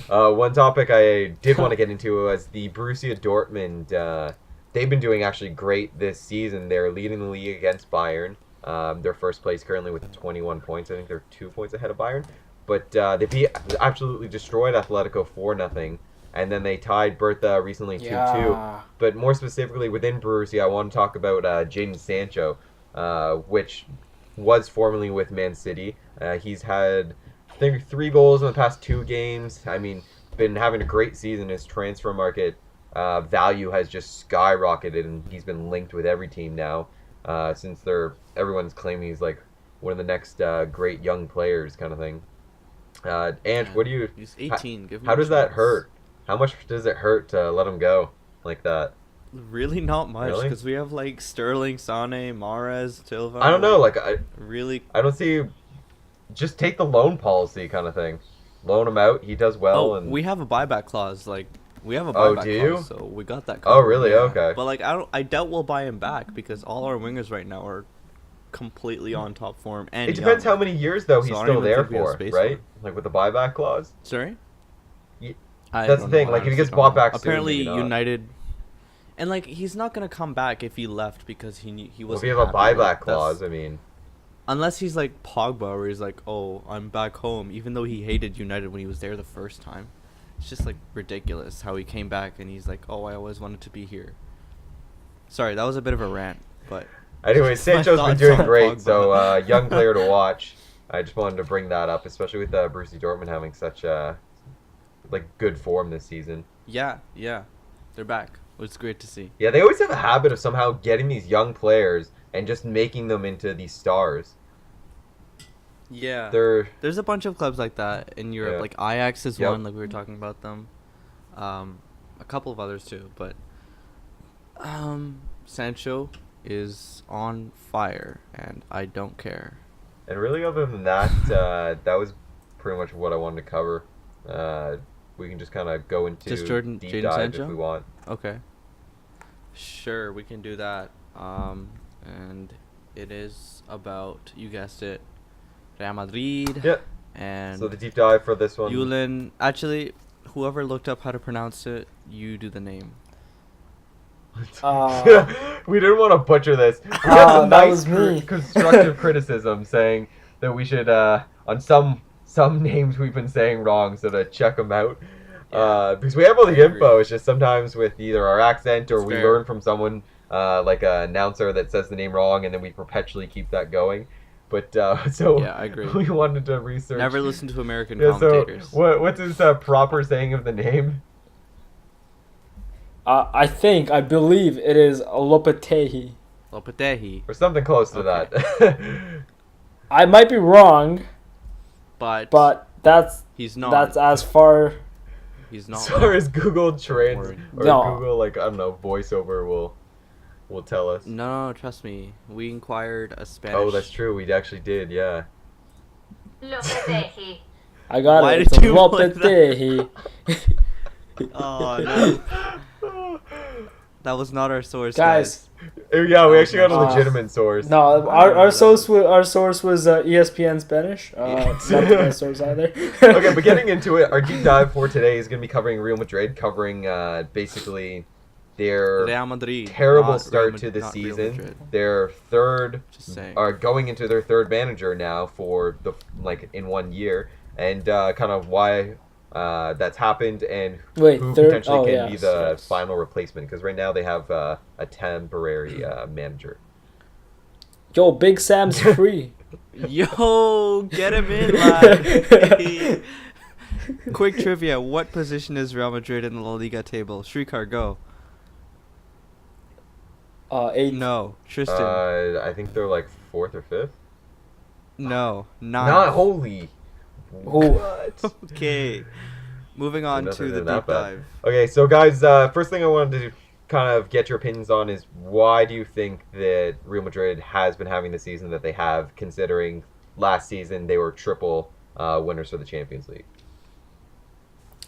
One topic I did want to get into was the Borussia Dortmund. They've been doing actually great this season. They're leading the league against Bayern. They're first place currently with 21 points. I think they're 2 points ahead of Bayern. But they absolutely destroyed Atletico 4-0. And then they tied Bertha recently 2-2. But more specifically within Borussia, I want to talk about Jadon Sancho, which was formerly with Man City. He's had, I think, 3 goals in the past 2 games. I mean, been having a great season. His transfer market value has just skyrocketed, and he's been linked with every team now, since everyone's claiming he's like one of the next great young players, kind of thing. And what do you? He's 18. Give him how a does that chance. hurt? How much does it hurt to let him go like that? Really not much, Really? because we have like Sterling, Sane, Mahrez, Silva. I don't know. Like Really? I don't see. Just take the loan policy kind of thing. Loan him out. He does well, and we have a buyback clause. Like we have a Oh, buyback do you? clause, so we got that. Oh, covered, really? yeah. Okay. But like I doubt we'll buy him back because all our wingers right now are completely on top form. And it depends young. how many years though So he's I don't still even there think we have for, space right? for Like with the buyback clause. Sorry. Ye- I That's don't the thing. know, Like if he honestly gets don't bought know. back soon, Apparently maybe not. United. And like he's not gonna come back if he left because he Well, was. if you have a buyback clause, I mean, Unless he's like Pogba, where he's like, "Oh, I'm back home," even though he hated United when he was there the first time. It's just like ridiculous how he came back and he's like, "Oh, I always wanted to be here." Sorry, that was a bit of a rant, but. anyway, My Sancho's been thoughts doing on great. Pogba. So young player to watch. I just wanted to bring that up, especially with Borussia Dortmund having such like good form this season. Yeah, they're back. It's great to see. Yeah, they always have a habit of somehow getting these young players and just making them into these stars. Yeah. There's a bunch of clubs like that in Europe. Yeah. Like Ajax is Yep. one, like we were talking about them. A couple of others too, but Sancho is on fire and I don't care. And really, other than that, that was pretty much what I wanted to cover. We can just kind of go into Just Jadon deep dive Sancho? if we want. Okay. Sure, we can do that. And it is about, you guessed it, Real Madrid. Yep. And So the deep dive for this one. Yulin. Actually, whoever looked up how to pronounce it, you do the name. We didn't want to butcher this. We had some that nice was me. constructive criticism saying that we should, on some names we've been saying wrong, so to check them out. Because we have all the I agree. info. It's just sometimes with either our accent or It's we fair. learn from someone like an announcer that says the name wrong, and then we perpetually keep that going. But so Yeah, I agree. we wanted to research. Never listen to American Yeah, so commentators. what's his proper saying of the name? I believe it is Lopetegui. Lopetegui. Or something close to Okay. that. I might be wrong, But that's he's not. that's as far. He's not. As far as Google Trans worry. or No. Google, like, I don't know, voiceover will tell us. No, trust me. We inquired a Spanish. Oh, that's true. We actually did, yeah. Lopetegui. I got Why it. did It's you put that? Lopetegui. Oh no, that was not our source, Guys, Yeah, we actually got a Uh, legitimate source. no, our source was ESPN Spanish. Not the best source either. Okay, but getting into it, our deep dive for today is going to be covering Real Madrid, covering basically their Real Madrid. terrible not start Real to the not Real season. Madrid. Their third, Just saying. are going into their third manager now for in 1 year, and kind of why that's happened and Wait, who third? potentially Oh, can yeah, be the yes. final replacement. Because right now they have a temporary manager. Yo, Big Sam's free. Yo, get him in, lad. Quick trivia: what position is Real Madrid in the La Liga table? Shrikar, go. 8. No, Tristan. I think they're like 4th or 5th. No, Not holy. Who? What? Okay, moving on Nothing to the that deep bad. dive. Okay, so guys, first thing I wanted to kind of get your opinions on is why do you think that Real Madrid has been having the season that they have, considering last season they were triple winners for the Champions League?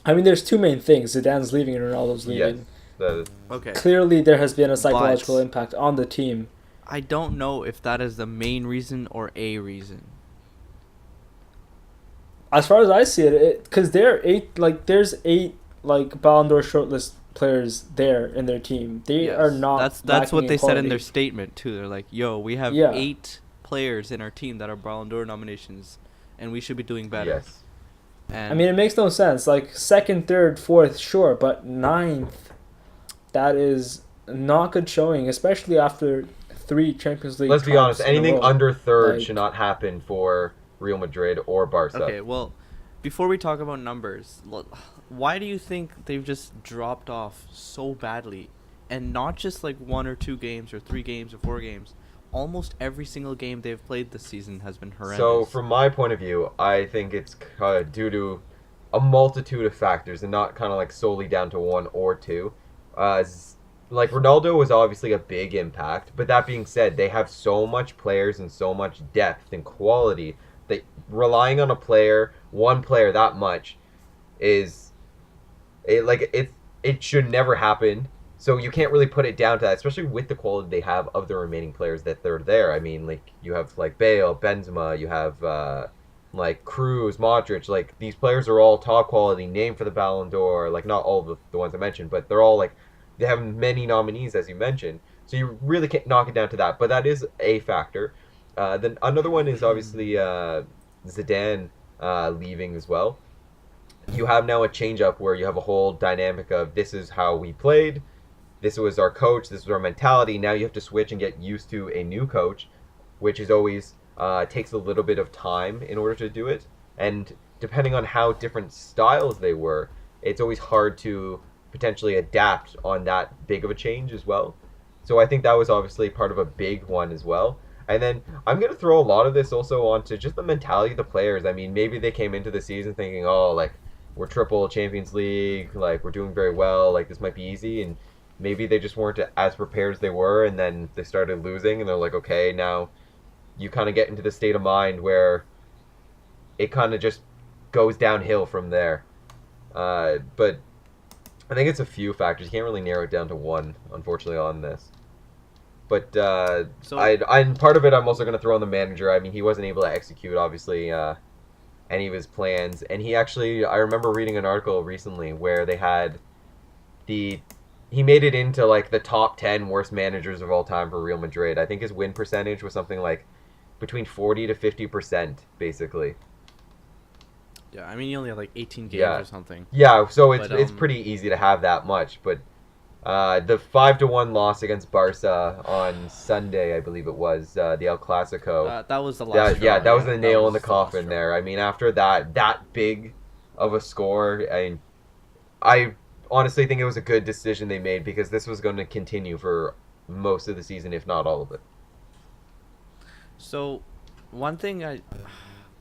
I mean, there's two main things. Zidane's leaving and Ronaldo's leaving. Yes, that is, Okay, Clearly, there has been a psychological But- impact on the team. I don't know if that is the main reason or a reason. as far as I see it, because there's eight like Ballon d'Or shortlist players there in their team. They are Yes, not. that's what lacking they in said in quality. their statement too. They're like, "Yo, we have Yeah, 8 players in our team that are Ballon d'Or nominations, and we should be doing better." Yes. I And mean it makes no sense. Like second, third, fourth, sure, but ninth, that is not good showing, especially after 3 Champions League. Let's be honest. triumphs in a Anything row. under third should Like, not happen for Real Madrid or Barca. okay, well, before we talk about numbers, why do you think they've just dropped off so badly, and not just like 1 or 2 games or 3 games or 4 games? Almost every single game they've played this season has been horrendous. So, from my point of view, I think it's due to a multitude of factors and not kind of like solely down to one or two. Like Ronaldo was obviously a big impact, but that being said, they have so much players and so much depth and quality that relying on one player that much is it should never happen. So you can't really put it down to that, especially with the quality they have of the remaining players that they're there. I mean, like you have like Bale, Benzema, you have like Cruz, Modric. Like these players are all top quality, named for the Ballon d'Or. Like not all the ones I mentioned, but they're all like they have many nominees as you mentioned. So you really can't knock it down to that. But that is a factor. Then another one is obviously Zidane leaving as well. You have now a change up where you have a whole dynamic of this is how we played, this was our coach, this was our mentality. Now you have to switch and get used to a new coach, which is always takes a little bit of time in order to do it. And depending on how different styles they were, it's always hard to potentially adapt on that big of a change as well. So I think that was obviously part of a big one as well. And then I'm going to throw a lot of this also onto just the mentality of the players. I mean, maybe they came into the season thinking, oh, like, we're triple Champions League, like, we're doing very well, like, this might be easy. And maybe they just weren't as prepared as they were, and then they started losing, and they're like, okay, now you kind of get into the state of mind where it kind of just goes downhill from there. But I think it's a few factors. You can't really narrow it down to one, unfortunately, on this. But and part of it, I'm also going to throw on the manager. I mean, he wasn't able to execute, obviously, any of his plans. And he actually, I remember reading an article recently where they had he made it into, like, the top 10 worst managers of all time for Real Madrid. I think his win percentage was something like between 40 to 50%, basically. yeah, I mean, you only have like 18 games Yeah. or something. Yeah, so it's But, it's pretty easy to have that much, but the 5-1 loss against Barca on Sunday, I believe it was, the El Clasico. That was the last straw. Yeah, that was the That nail in the last coffin straw. there. I mean, after that big of a score, I honestly think it was a good decision they made because this was going to continue for most of the season, if not all of it. So, one thing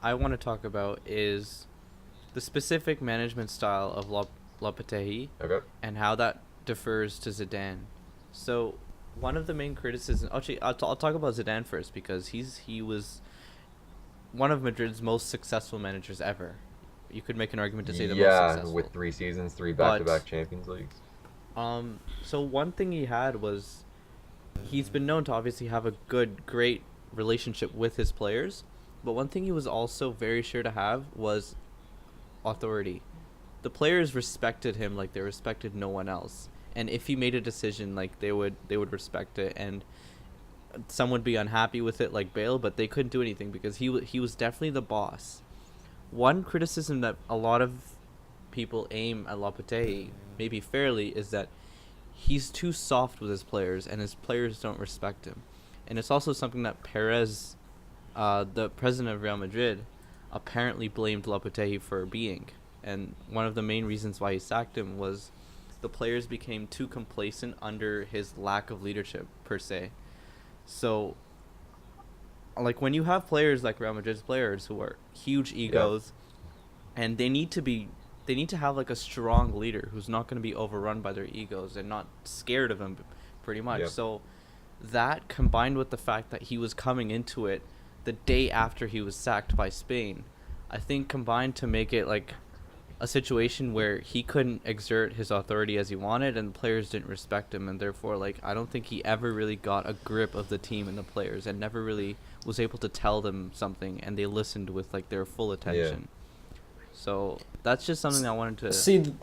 I want to talk about is the specific management style of Lopetegui Okay. and how that differs to Zidane. So, one of the main criticisms... Actually, I'll talk about Zidane first because he was one of Madrid's most successful managers ever. You could make an argument to say the most successful. With 3 seasons, 3 But- back-to-back Champions Leagues. So one thing he had was he's been known to obviously have a great relationship with his players, but one thing he was also very sure to have was authority. The players respected him like they respected no one else, and if he made a decision, like they would respect it, and some would be unhappy with it, like Bale, but they couldn't do anything because he was definitely the boss. One criticism that a lot of people aim at Lopetegui, maybe fairly, is that he's too soft with his players and his players don't respect him. And it's also something that Perez, the president of Real Madrid, apparently blamed Lopetegui for being. And one of the main reasons why he sacked him was the players became too complacent under his lack of leadership, per se. So, like, when you have players like Real Madrid's players who are huge egos, and they need to have like a strong leader who's not going to be overrun by their egos and not scared of them, pretty much. Yep. So that combined with the fact that he was coming into it the day after he was sacked by Spain, I think combined to make it like a situation where he couldn't exert his authority as he wanted and the players didn't respect him, and therefore, like, I don't think he ever really got a grip of the team and the players and never really was able to tell them something and they listened with like their full attention. So that's just something I wanted to see.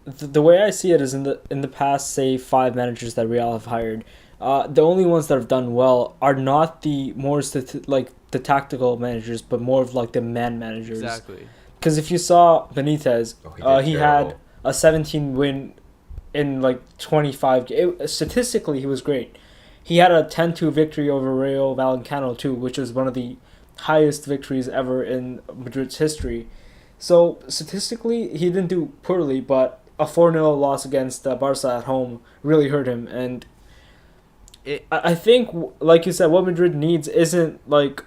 The way I see it is in the past, say 5 managers that Real have hired, the only ones that have done well are not the more like the tactical managers, but more of like the man managers. Exactly. Because if you saw Benitez, he had terrible. a 17 win in like 25. Statistically, he was great. He had a 10-2 victory over Rayo Vallecano too, which was one of the highest victories ever in Madrid's history. So statistically, he didn't do poorly, but a 4-0 loss against Barca at home really hurt him. And I think, like you said, what Madrid needs isn't like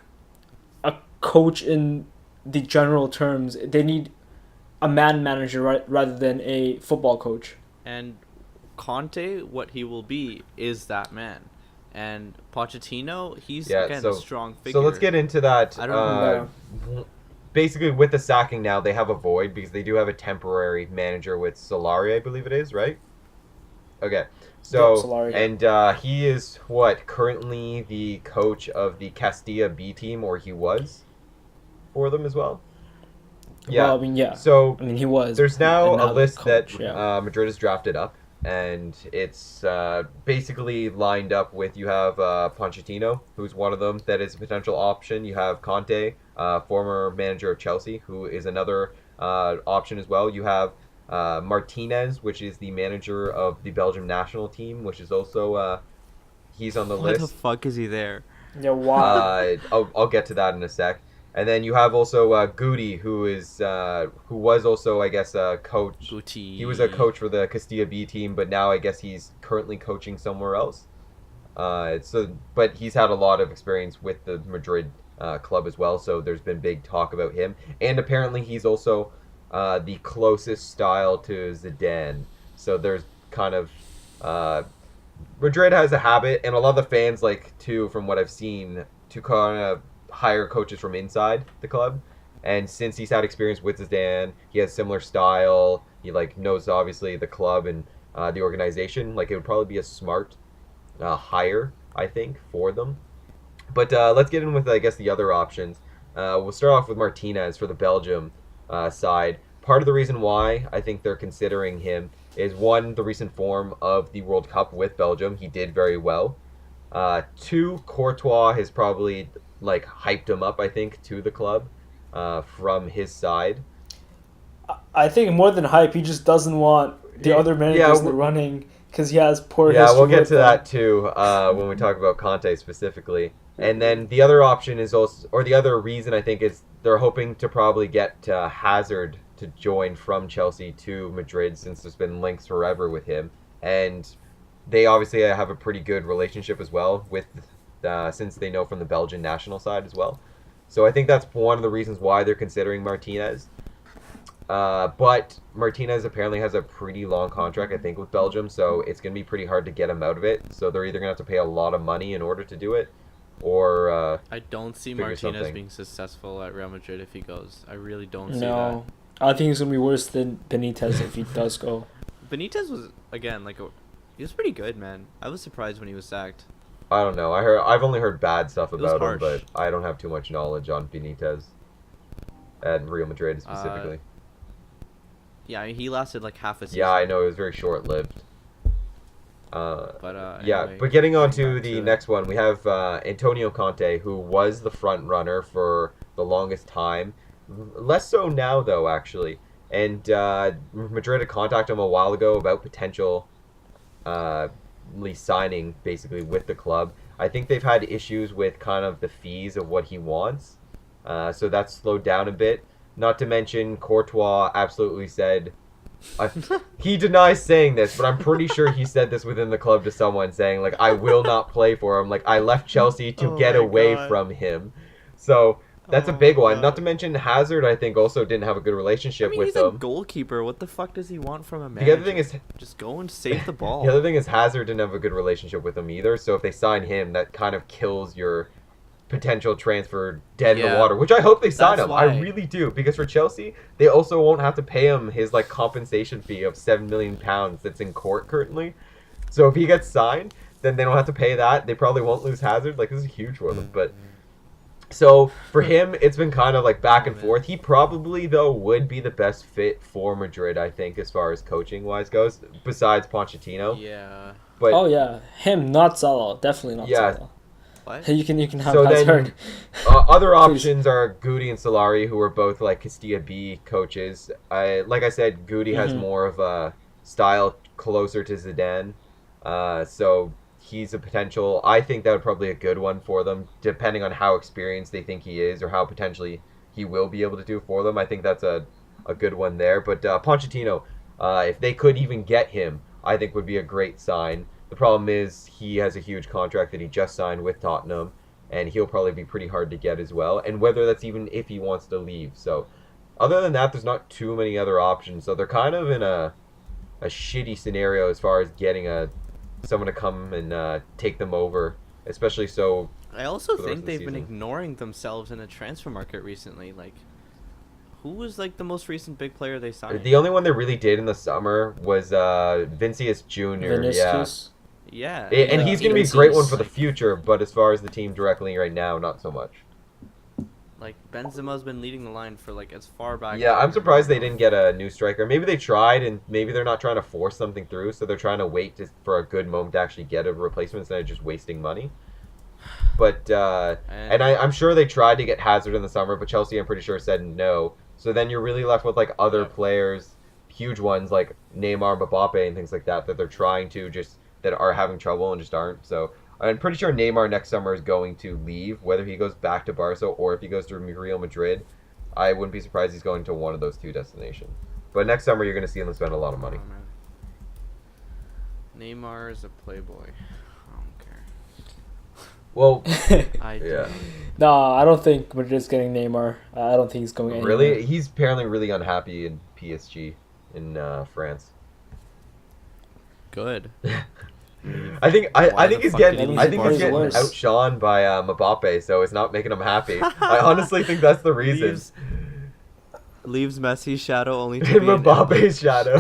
a coach in the general terms. They need a man manager rather than a football coach. And Conte, what he will be, is that man. And Pochettino, he's a strong figure. So let's get into that. I don't know. Basically, with the sacking now, they have a void because they do have a temporary manager with Solari, I believe it is, right? Okay. So, Solari. And he is, currently the coach of the Castilla B team, or he was for them as well? Yeah. Well, I mean, yeah. So, he was. There's now a list coach, that Madrid has drafted up, and it's basically lined up with, you have Pochettino, who's one of them that is a potential option. You have Conte, former manager of Chelsea, who is another option as well. You have Martinez, which is the manager of the Belgium national team, which is also he's on the list. Why the fuck is he there? Yeah, why? I'll get to that in a sec. And then you have also Goody, who was also, I guess, a coach. Guti. He was a coach for the Castilla B team, but now I guess he's currently coaching somewhere else. But he's had a lot of experience with the Madrid club as well, so there's been big talk about him. And apparently he's also the closest style to Zidane. So there's kind of Madrid has a habit, and a lot of the fans too, from what I've seen, to kind of hire coaches from inside the club. And since he's had experience with Zidane, he has similar style. He knows obviously the club and the organization. It would probably be a smart hire, I think, for them. But let's get in with, I guess, the other options. We'll start off with Martinez for the Belgium side. Part of the reason why I think they're considering him is, one, the recent form of the World Cup with Belgium. He did very well. Two, Courtois has probably hyped him up, I think, to the club from his side. I think more than hype, he just doesn't want the other managers in the running because he has poor history. Yeah, we'll get to that too when we talk about Conte specifically. And then the other option is also, or the other reason I think, is they're hoping to probably get Hazard to join from Chelsea to Madrid, since there's been links forever with him. And they obviously have a pretty good relationship as well with since they know from the Belgian national side as well. So I think that's one of the reasons why they're considering Martinez. But Martinez apparently has a pretty long contract, I think, with Belgium, so it's going to be pretty hard to get him out of it. So they're either going to have to pay a lot of money in order to do it, or I don't see Martinez being successful at Real Madrid if he goes. I really don't see that. No, I think it's going to be worse than Benitez if he does go. Benitez was, again, he was pretty good, man. I was surprised when he was sacked. I don't know. I've only heard bad stuff about him, but I don't have too much knowledge on Benitez at Real Madrid specifically. Yeah, he lasted half a season. Yeah, I know, it was very short-lived. Anyway, but getting on to the next one, we have Antonio Conte, who was the front runner for the longest time. Less so now, though, actually. And Madrid had contacted him a while ago about potential signing basically with the club. I think they've had issues with kind of the fees of what he wants, so that's slowed down a bit. Not to mention Courtois absolutely said, he denies saying this, but I'm pretty sure he said this within the club to someone, saying I will not play for him, I left Chelsea to get away from him. So that's a big one. Not to mention Hazard, I think, also didn't have a good relationship with he's them. a goalkeeper. What the fuck does he want from a manager? The other thing is, just go and save the ball. The other thing is Hazard didn't have a good relationship with him either. So if they sign him, that kind of kills your potential transfer dead in the water. Which I hope they sign him. I really do, because for Chelsea, they also won't have to pay him his compensation fee of £7 million that's in court currently. So if he gets signed, then they don't have to pay that. They probably won't lose Hazard. This is huge for them, but. So for him, it's been kind of like back and forth. He probably though would be the best fit for Madrid, I think, as far as coaching wise goes, besides Pochettino. Yeah. But Oh yeah, him, not Salah. Definitely not Yeah. Salah. What? You can have So Hazard. other options are Goody and Solari, who are both like Castilla B coaches. Like I said, Goody has more of a style closer to Zidane, so he's a potential. I think that would probably a good one for them, depending on how experienced they think he is or how potentially he will be able to do for them. I think that's a good one there. But Pochettino, if they could even get him, I think would be a great sign. The problem is he has a huge contract that he just signed with Tottenham, and he'll probably be pretty hard to get as well. And whether that's even if he wants to leave. So other than that, there's not too many other options. So they're kind of in a shitty scenario as far as getting someone to come and take them over, especially so. I also for the rest think of the they've been season. ignoring themselves in the transfer market recently. Like, who was like the most recent big player they signed? The only one they really did in the summer was Vinicius Jr. Vinicius. Yeah. And Yeah. he's going to be a great one for the Like- future, but as far as the team directly right now, not so much. Like Benzema's been leading the line for like as far back. Yeah, as I I'm surprised they remember. didn't get a new striker. Maybe they tried, and maybe they're not trying to force something through, so they're trying to wait for a good moment to actually get a replacement instead of just wasting money. But and I'm sure they tried to get Hazard in the summer, but Chelsea, I'm pretty sure, said no. So then you're really left with like other Yeah. players, huge ones like Neymar, Mbappe, and things like that they're trying to just that are having trouble and just aren't. So I'm pretty sure Neymar next summer is going to leave, whether he goes back to Barca or if he goes to Real Madrid. I wouldn't be surprised he's going to one of those two destinations. But next summer, you're going to see him spend a lot of money. Oh, man. Neymar is a playboy. I don't care. Well, I yeah. No, I don't think Madrid's getting Neymar. I don't think he's going anywhere. Really? He's apparently really unhappy in PSG in France. Good. I think Why think the he's fuck getting did he I think he's leave getting Barca? outshone by Mbappe, so it's not making him happy. I honestly think that's the reason. Leaves Messi's shadow only In to be Mbappe's shadow.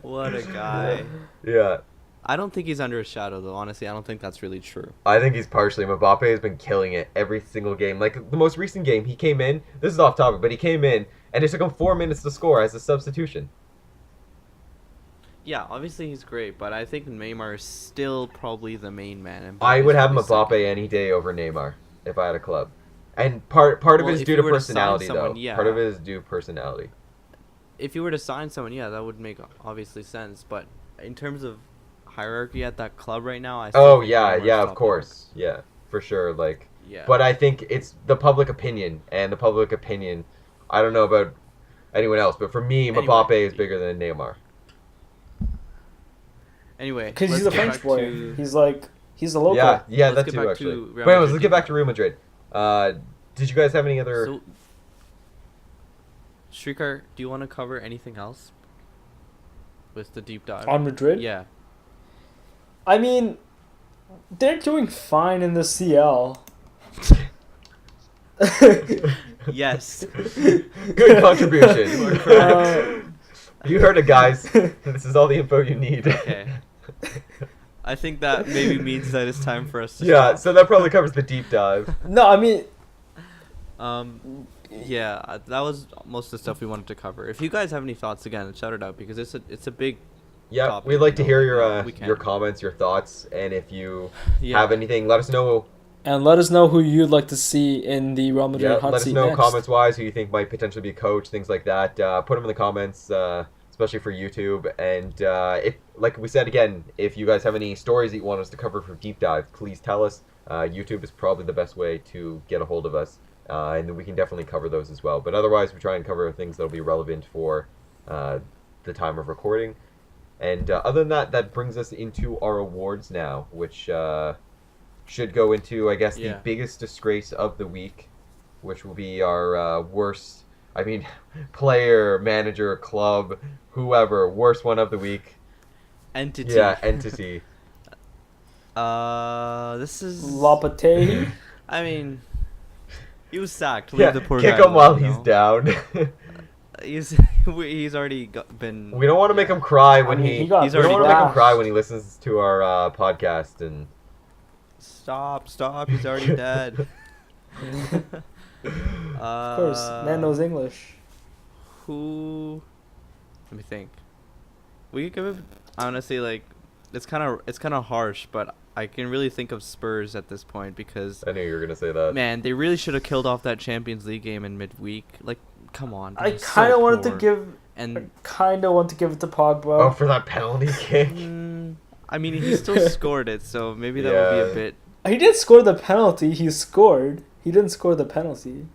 What a guy. Yeah. I don't think he's under a shadow though. Honestly, I don't think that's really true. I think he's partially. Mbappe has been killing it every single game. Like the most recent game, he came in. This is off topic, but he came in and it took him 4 minutes to score as a substitution. Yeah, obviously he's great, but I think Neymar is still probably the main man. And I would have Mbappe's probably Mbappe second. any day over Neymar if I had a club. And part of Well, it is if due you to were to sign personality, someone, though. yeah. Part of it is due to personality. If you were to sign someone, yeah, that would make obviously sense. But in terms of hierarchy at that club right now, I still Oh think yeah, Neymar's yeah, top of dog. course, yeah, for sure. Like, Yeah. but I think it's the public opinion, and the public opinion. I don't know about anyone else, but for me, Anyway. Mbappe is bigger than Neymar. Anyway, Because he's let's a get French back boy. to- He's a local. Yeah, Let's that get too back actually. to Real Wait, Madrid let's get back deep to Real Madrid. Did you guys have any other? So, Shrikar, do you want to cover anything else with the deep dive? On Madrid? Yeah. I mean, they're doing fine in the CL. Yes. Good contribution. Uh, You heard it, guys. This is all the info you need. Okay. I think that maybe means that it's time for us to Yeah, stop. so that probably covers the deep dive. no, I mean, Yeah, that was most of the stuff we wanted to cover. If you guys have any thoughts, again, shout it out because it's a big. Yeah, topic, we'd like to you know, hear we can. your comments, your thoughts, and if you Yeah. have anything, let us know. and let us know who you'd like to see in the Real Madrid Yeah, hot let us seat know next. comments wise who you think might potentially be a coach, things like that. Put them in the comments, especially for YouTube. And if, like we said again, if you guys have any stories that you want us to cover for deep dive, please tell us. YouTube is probably the best way to get a hold of us, and then we can definitely cover those as well. But otherwise, we try and cover things that'll be relevant for the time of recording. And other than that, that brings us into our awards now, which should go into, I guess, the Yeah. biggest disgrace of the week, which will be our worst, I mean, player, manager, club, whoever, worst one of the week. Entity. Yeah, entity. This is. Lopetegui. I mean, he was sacked. Leave Yeah, the poor kick guy him while alone, he's you know? down. He's already been. We don't want to make him cry when I mean, he got he's we don't want to make him thrashed. cry when he listens to our podcast and Stop! He's already dead. Of course, man knows English. Who? Let me think. We could give it. Honestly, like, it's kind of harsh, but I can really think of Spurs at this point because I knew you were gonna say that. man, they really should have killed off that Champions League game in midweek. Like, come on. I kind of wanted to give. And I kind of want to give it to Pogba. Oh, for that penalty kick. I mean, he still scored it, so maybe that would be a bit. He did score the penalty. He scored. He didn't score the penalty.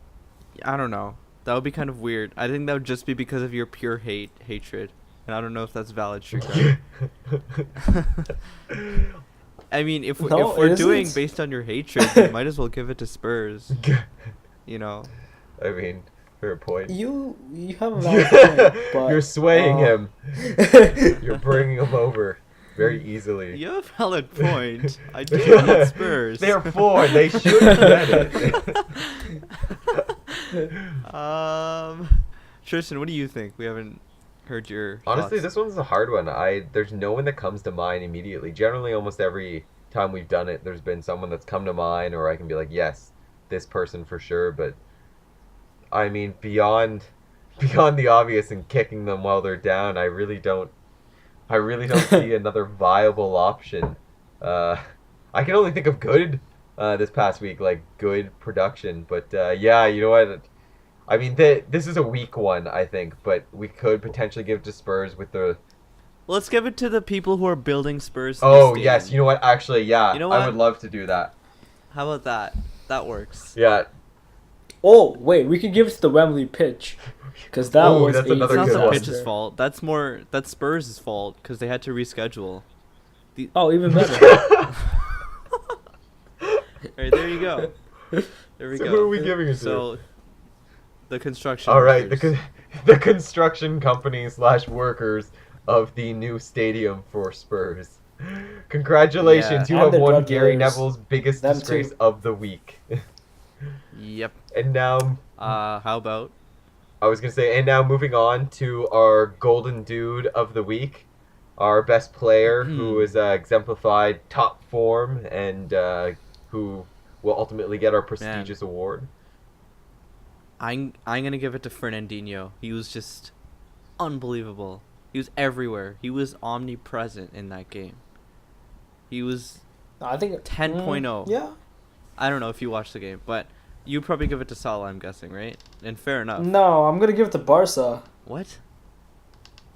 I don't know. That would be kind of weird. I think that would just be because of your pure hatred, and I don't know if that's valid, Sugar. I mean, if we're doing based on your hatred, then might as well give it to Spurs. You know. I mean, fair point. You have a valid point, but you're swaying him. You're bringing him over very easily. You have a valid point. I do hate Spurs. Therefore, they should get it. Tristan, what do you think? We haven't heard your Honestly, thoughts. this one's a hard one. There's no one that comes to mind immediately. Generally, almost every time we've done it, there's been someone that's come to mind, or I can be like, yes, this person for sure. But I mean, beyond the obvious and kicking them while they're down, I really don't see another viable option. I can only think of good this past week, like good production. But yeah, you know what? I mean, this is a weak one, I think, but we could potentially give it to Spurs with the... Let's give it to the people who are building Spurs. Oh, yes. You know what? Actually, yeah. You know what? I would love to do that. How about that? That works. Yeah. Oh, wait. We could give it to the Wembley pitch. Because that was that's a another It's good not the one. pitch's fault. That's Spurs' fault because they had to reschedule. Oh, even better. Alright, there you go. There we So go. who are we giving it to? So, the construction. All right, workers. the construction company / workers of the new stadium for Spurs. Congratulations, Yeah. you And have the won drug Gary dealers. Neville's biggest Them disgrace too. of the week. Yep. And now, How about? I was going to say, and now moving on to our golden dude of the week, our best player who is exemplified top form and who will ultimately get our prestigious award. I'm gonna give it to Fernandinho. He was just unbelievable. He was everywhere. He was omnipresent in that game. He was I think 10.0. Yeah. I don't know if you watched the game, but you'd probably give it to Salah, I'm guessing, right? And fair enough. No, I'm going to give it to Barca What?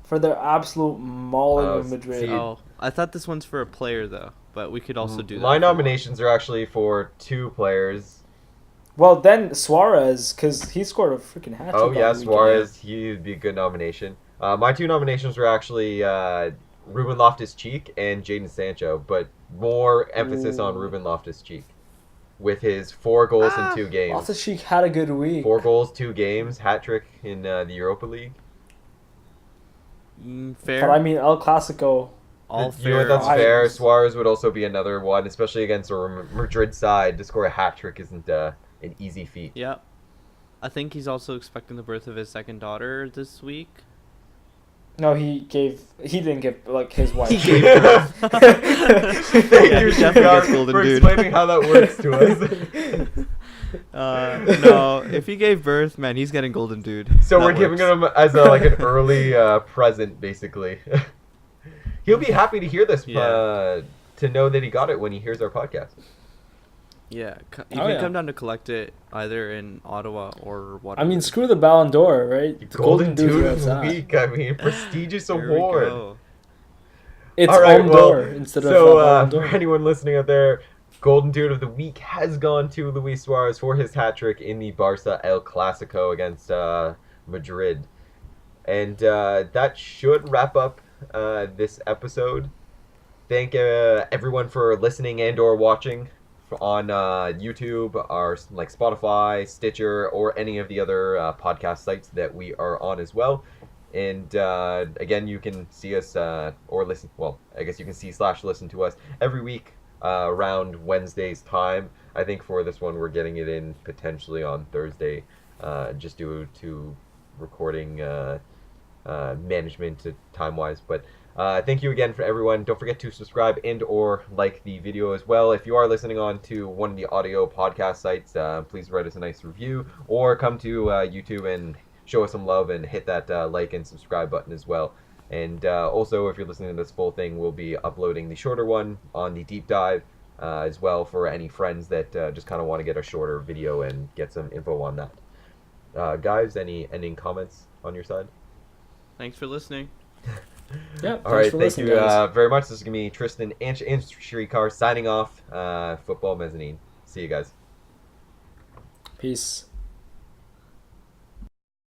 for their absolute mauling Oh, of Madrid. see, Oh, I thought this one's for a player though, but we could also do that. My if you want. nominations are actually for 2 players. Well, then Suarez, because he scored a freaking hat trick. Oh on yeah, the weekend. Suarez, he'd be a good nomination. My 2 nominations were actually Ruben Loftus-Cheek and Jadon Sancho, but more emphasis on Ooh. Ruben Loftus-Cheek with his 4 goals in 2 games. Loftus-Cheek had a good week. 4 goals, 2 games, hat trick in the Europa League. Fair. But I mean, El Clasico. All You know what, fair. that's I- fair. Suarez would also be another one, especially against a Madrid side. To score a hat trick isn't an easy feat. Yep. I think he's also expecting the birth of his second daughter this week. No, he didn't give, like, his wife. He gave birth. Thank Yeah, you, he definitely Shikar, gets golden for dude. explaining how that works to us. No, if he gave birth, man, he's getting golden dude. So That we're giving works. him as an early present, basically. He'll be happy to hear this, Yeah. to know that he got it when he hears our podcast. Yeah, you Oh, can yeah. come down to collect it either in Ottawa or whatever. I mean, screw the Ballon d'Or, right? The Golden Dude where of it's the at. Week. I mean, prestigious There we award. go. It's All right, Homme well, d'Or instead of So Ballon for d'Or. anyone listening out there, Golden Dude of the Week has gone to Luis Suarez for his hat trick in the Barca El Clasico against Madrid. And that should wrap up this episode. Thank everyone for listening and or watching on YouTube, or like Spotify, Stitcher, or any of the other podcast sites that we are on as well. And again, you can see us or listen. Well, I guess you can see / listen to us every week around Wednesday's time. I think for this one, we're getting it in potentially on Thursday, just due to recording management time wise. But Thank you again for everyone. Don't forget to subscribe and or like the video as well. If you are listening on to one of the audio podcast sites, please write us a nice review or come to YouTube and show us some love and hit that like and subscribe button as well. And also, if you're listening to this full thing, we'll be uploading the shorter one on the deep dive as well for any friends that just kind of want to get a shorter video and get some info on that. Guys, any ending comments on your side? Thanks for listening. Yeah. All right, thank you very much. This is going to be Tristan and Shrikar signing off. Football Mezzanine. See you guys. Peace.